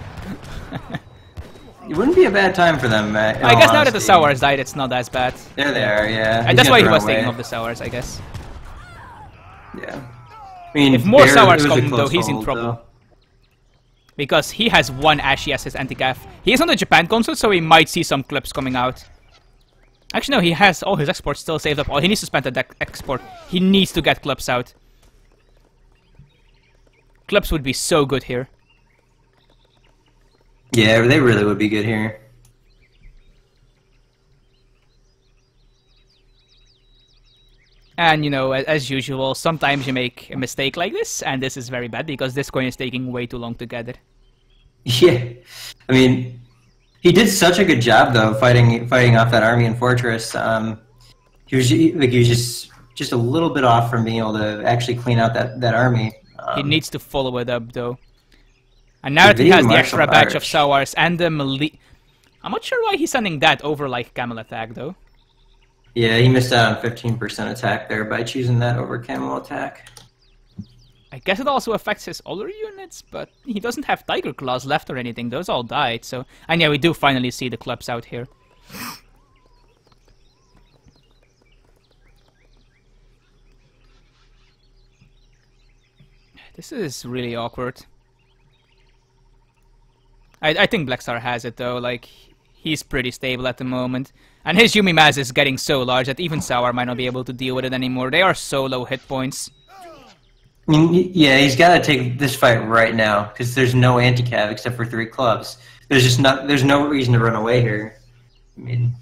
It wouldn't be a bad time for them, I guess now that the Sowars died, it's not as bad. There they are, yeah. And that's why he was taking off the Sowars, I guess. Yeah. I mean, if more Sowars come, though, he's in trouble. Because he has one Ashy as his anti-cav. He is on the Japan console, so he might see some clips coming out. Actually, no, he has all his exports still saved up. All he needs to spend that export. He needs to get clips out. Clips would be so good here. Yeah, they really would be good here. And, you know, as usual, sometimes you make a mistake like this, and this is very bad because this coin is taking way too long to gather. Yeah, I mean, he did such a good job though fighting off that army in Fortress. He was just a little bit off from being able to actually clean out that army. He needs to follow it up though. And now that he has the extra batch of Sowars and the melee, I'm not sure why he's sending that over like camel attack though. Yeah, he missed out on 15% attack there by choosing that over camel attack. I guess it also affects his other units, but he doesn't have Tiger Claws left or anything. Those all died, so... And yeah, we do finally see the clubs out here. This is really awkward. I think Blackstar has it, though. Like, he's pretty stable at the moment. And his Yumi mass is getting so large that even Sour might not be able to deal with it anymore. They are so low hit points. I mean, yeah, he's got to take this fight right now because there's no anti-cav except for 3 clubs. There's no reason to run away here. I mean,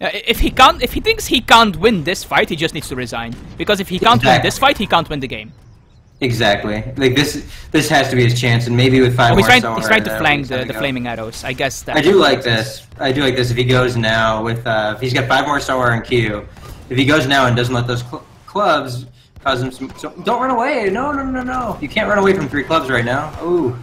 if he thinks he can't win this fight, he just needs to resign. Because if he can't win this fight, he can't win the game. Exactly. Like this has to be his chance, and maybe with 5 more. He's trying to flank the flaming arrows. I guess that. I do like this. I do like this. If he goes now with, if he's got 5 more Sowar in queue, if he goes now and doesn't let those clubs cause him some. So, don't run away! No, no, no, no! You can't run away from 3 clubs right now. Ooh.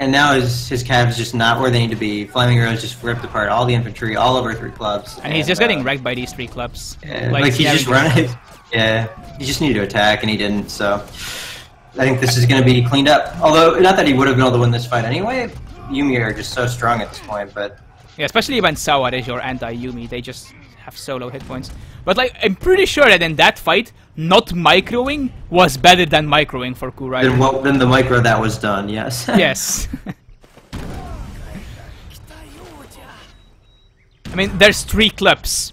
And now his calves just not where they need to be. Flaming arrows just ripped apart all the infantry all over 3 clubs. And he's just getting wrecked by these 3 clubs. Yeah, like he's just running. Yeah, he just needed to attack and he didn't. So I think this is going to be cleaned up. Although not that he would have been able to win this fight anyway. Yumi are just so strong at this point, but yeah, especially when Sawar is your anti-Yumi, they just have so low hit points. But like, I'm pretty sure that in that fight, not microing was better than microing for Kurai. Then the micro that was done, yes. Yes. I mean, there's 3 clips.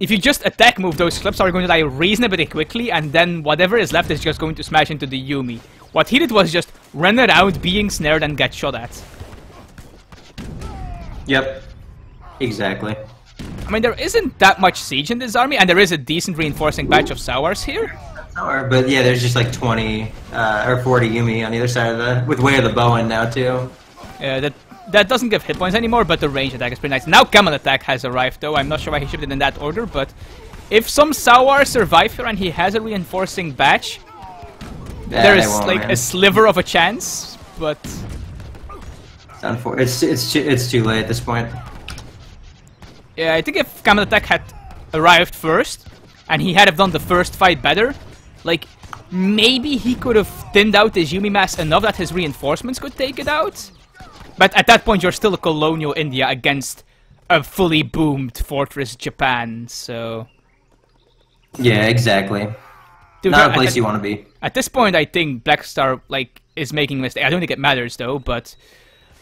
If you just attack move, those clips are going to die reasonably quickly, and then whatever is left is just going to smash into the Yumi. What he did was just run around, being snared, and get shot at. Yep. Exactly. I mean, there isn't that much siege in this army, and there is a decent reinforcing batch of Sowars here. But yeah, there's just like 20 or 40 Yumi on either side of the, with Way of the Bowen now too. Yeah, that doesn't give hit points anymore, but the range attack is pretty nice. Now Camel attack has arrived though. I'm not sure why he shipped it in that order, but if some Sowar survive here and he has a reinforcing batch, there is like a sliver of a chance, but it's too late at this point. Yeah, I think if Camel attack had arrived first and he had have done the first fight better, like maybe he could have thinned out his Yumi mass enough that his reinforcements could take it out. But at that point, you're still a colonial India against a fully boomed Fortress Japan, so... Yeah, exactly. Dude, not a place you want to be. At this point, I think Blackstar, like, is making mistakes. I don't think it matters, though, but...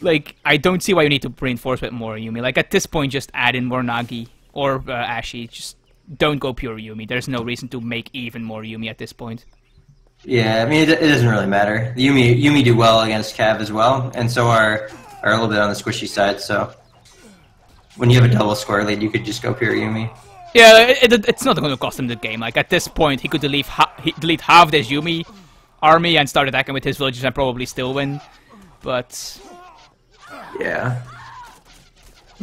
Like, I don't see why you need to reinforce with more Yumi. Like, at this point, just add in more Nagi or Ashi. Just don't go pure Yumi. There's no reason to make even more Yumi at this point. Yeah, I mean, it doesn't really matter. The Yumi do well against Cav as well, and so are a little bit on the squishy side, so when you have a double square lead, you could just go pure Yumi. Yeah, it's not going to cost him the game. Like, at this point, he could delete half this Yumi army and start attacking with his villages and probably still win. But... yeah.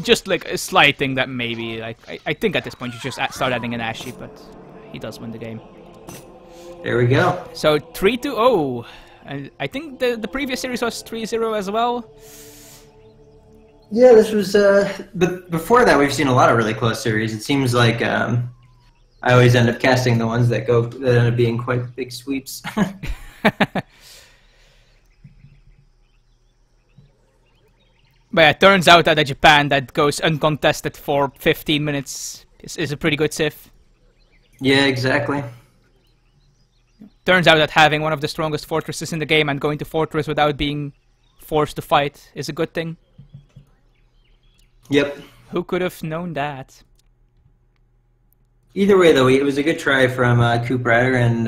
Just, like, a slight thing that maybe, like... I think at this point you just start adding an Ashi, but he does win the game. There we go. So, 3-0. And I think the previous series was 3-0 as well. Yeah, this was, but before that we've seen a lot of really close series. It seems like I always end up casting the ones that end up being quite big sweeps. But yeah, it turns out that a Japan that goes uncontested for 15 minutes is a pretty good Civ. Yeah, exactly. Turns out that having one of the strongest fortresses in the game and going to fortress without being forced to fight is a good thing. Yep. Who could have known that? Either way, though, it was a good try from Coop Rider, and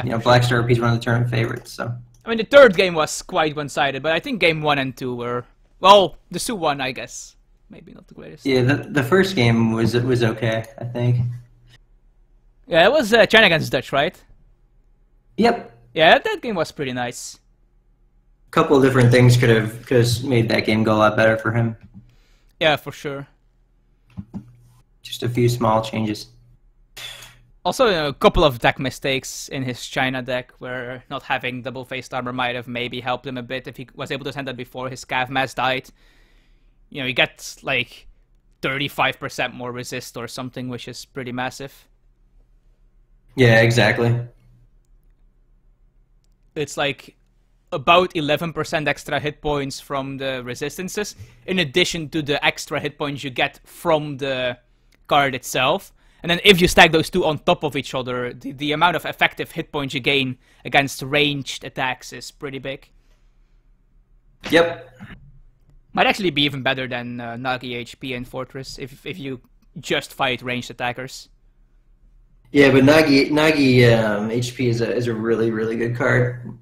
you know, Blackstar is one of the tournament favorites. So I mean, the third game was quite one-sided, but I think game 1 and 2 were... Well, the Sioux one, I guess. Maybe not the greatest. Yeah, the first game was okay, I think. Yeah, it was China against Dutch, right? Yep. Yeah, that game was pretty nice. A couple of different things could have made that game go a lot better for him. Yeah, for sure. Just a few small changes. Also, a couple of deck mistakes in his China deck, where not having double-faced armor might have maybe helped him a bit if he was able to send that before his Cav Mass died. You know, he gets like 35% more resist or something, which is pretty massive. Yeah, exactly. It's like about 11% extra hit points from the resistances, in addition to the extra hit points you get from the card itself. And then if you stack those two on top of each other, the amount of effective hit points you gain against ranged attacks is pretty big. Yep. Might actually be even better than Nagi HP and Fortress if you just fight ranged attackers. Yeah, but Nagi HP is a really, really good card.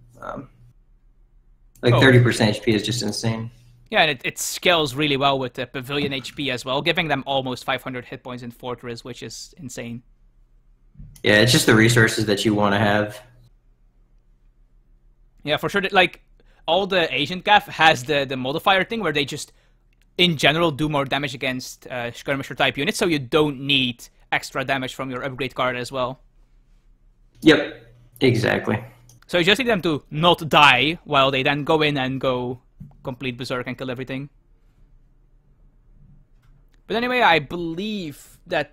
Like 30% HP is just insane. Yeah, and it scales really well with the Pavilion HP as well, giving them almost 500 hit points in Fortress, which is insane. Yeah, it's just the resources that you want to have. Yeah, for sure. Like, all the Asian Cav has the modifier thing where they just, in general, do more damage against skirmisher-type units, so you don't need extra damage from your upgrade card as well. Yep, exactly. So you just need them to not die, while they then go in and go complete berserk and kill everything. But anyway, I believe that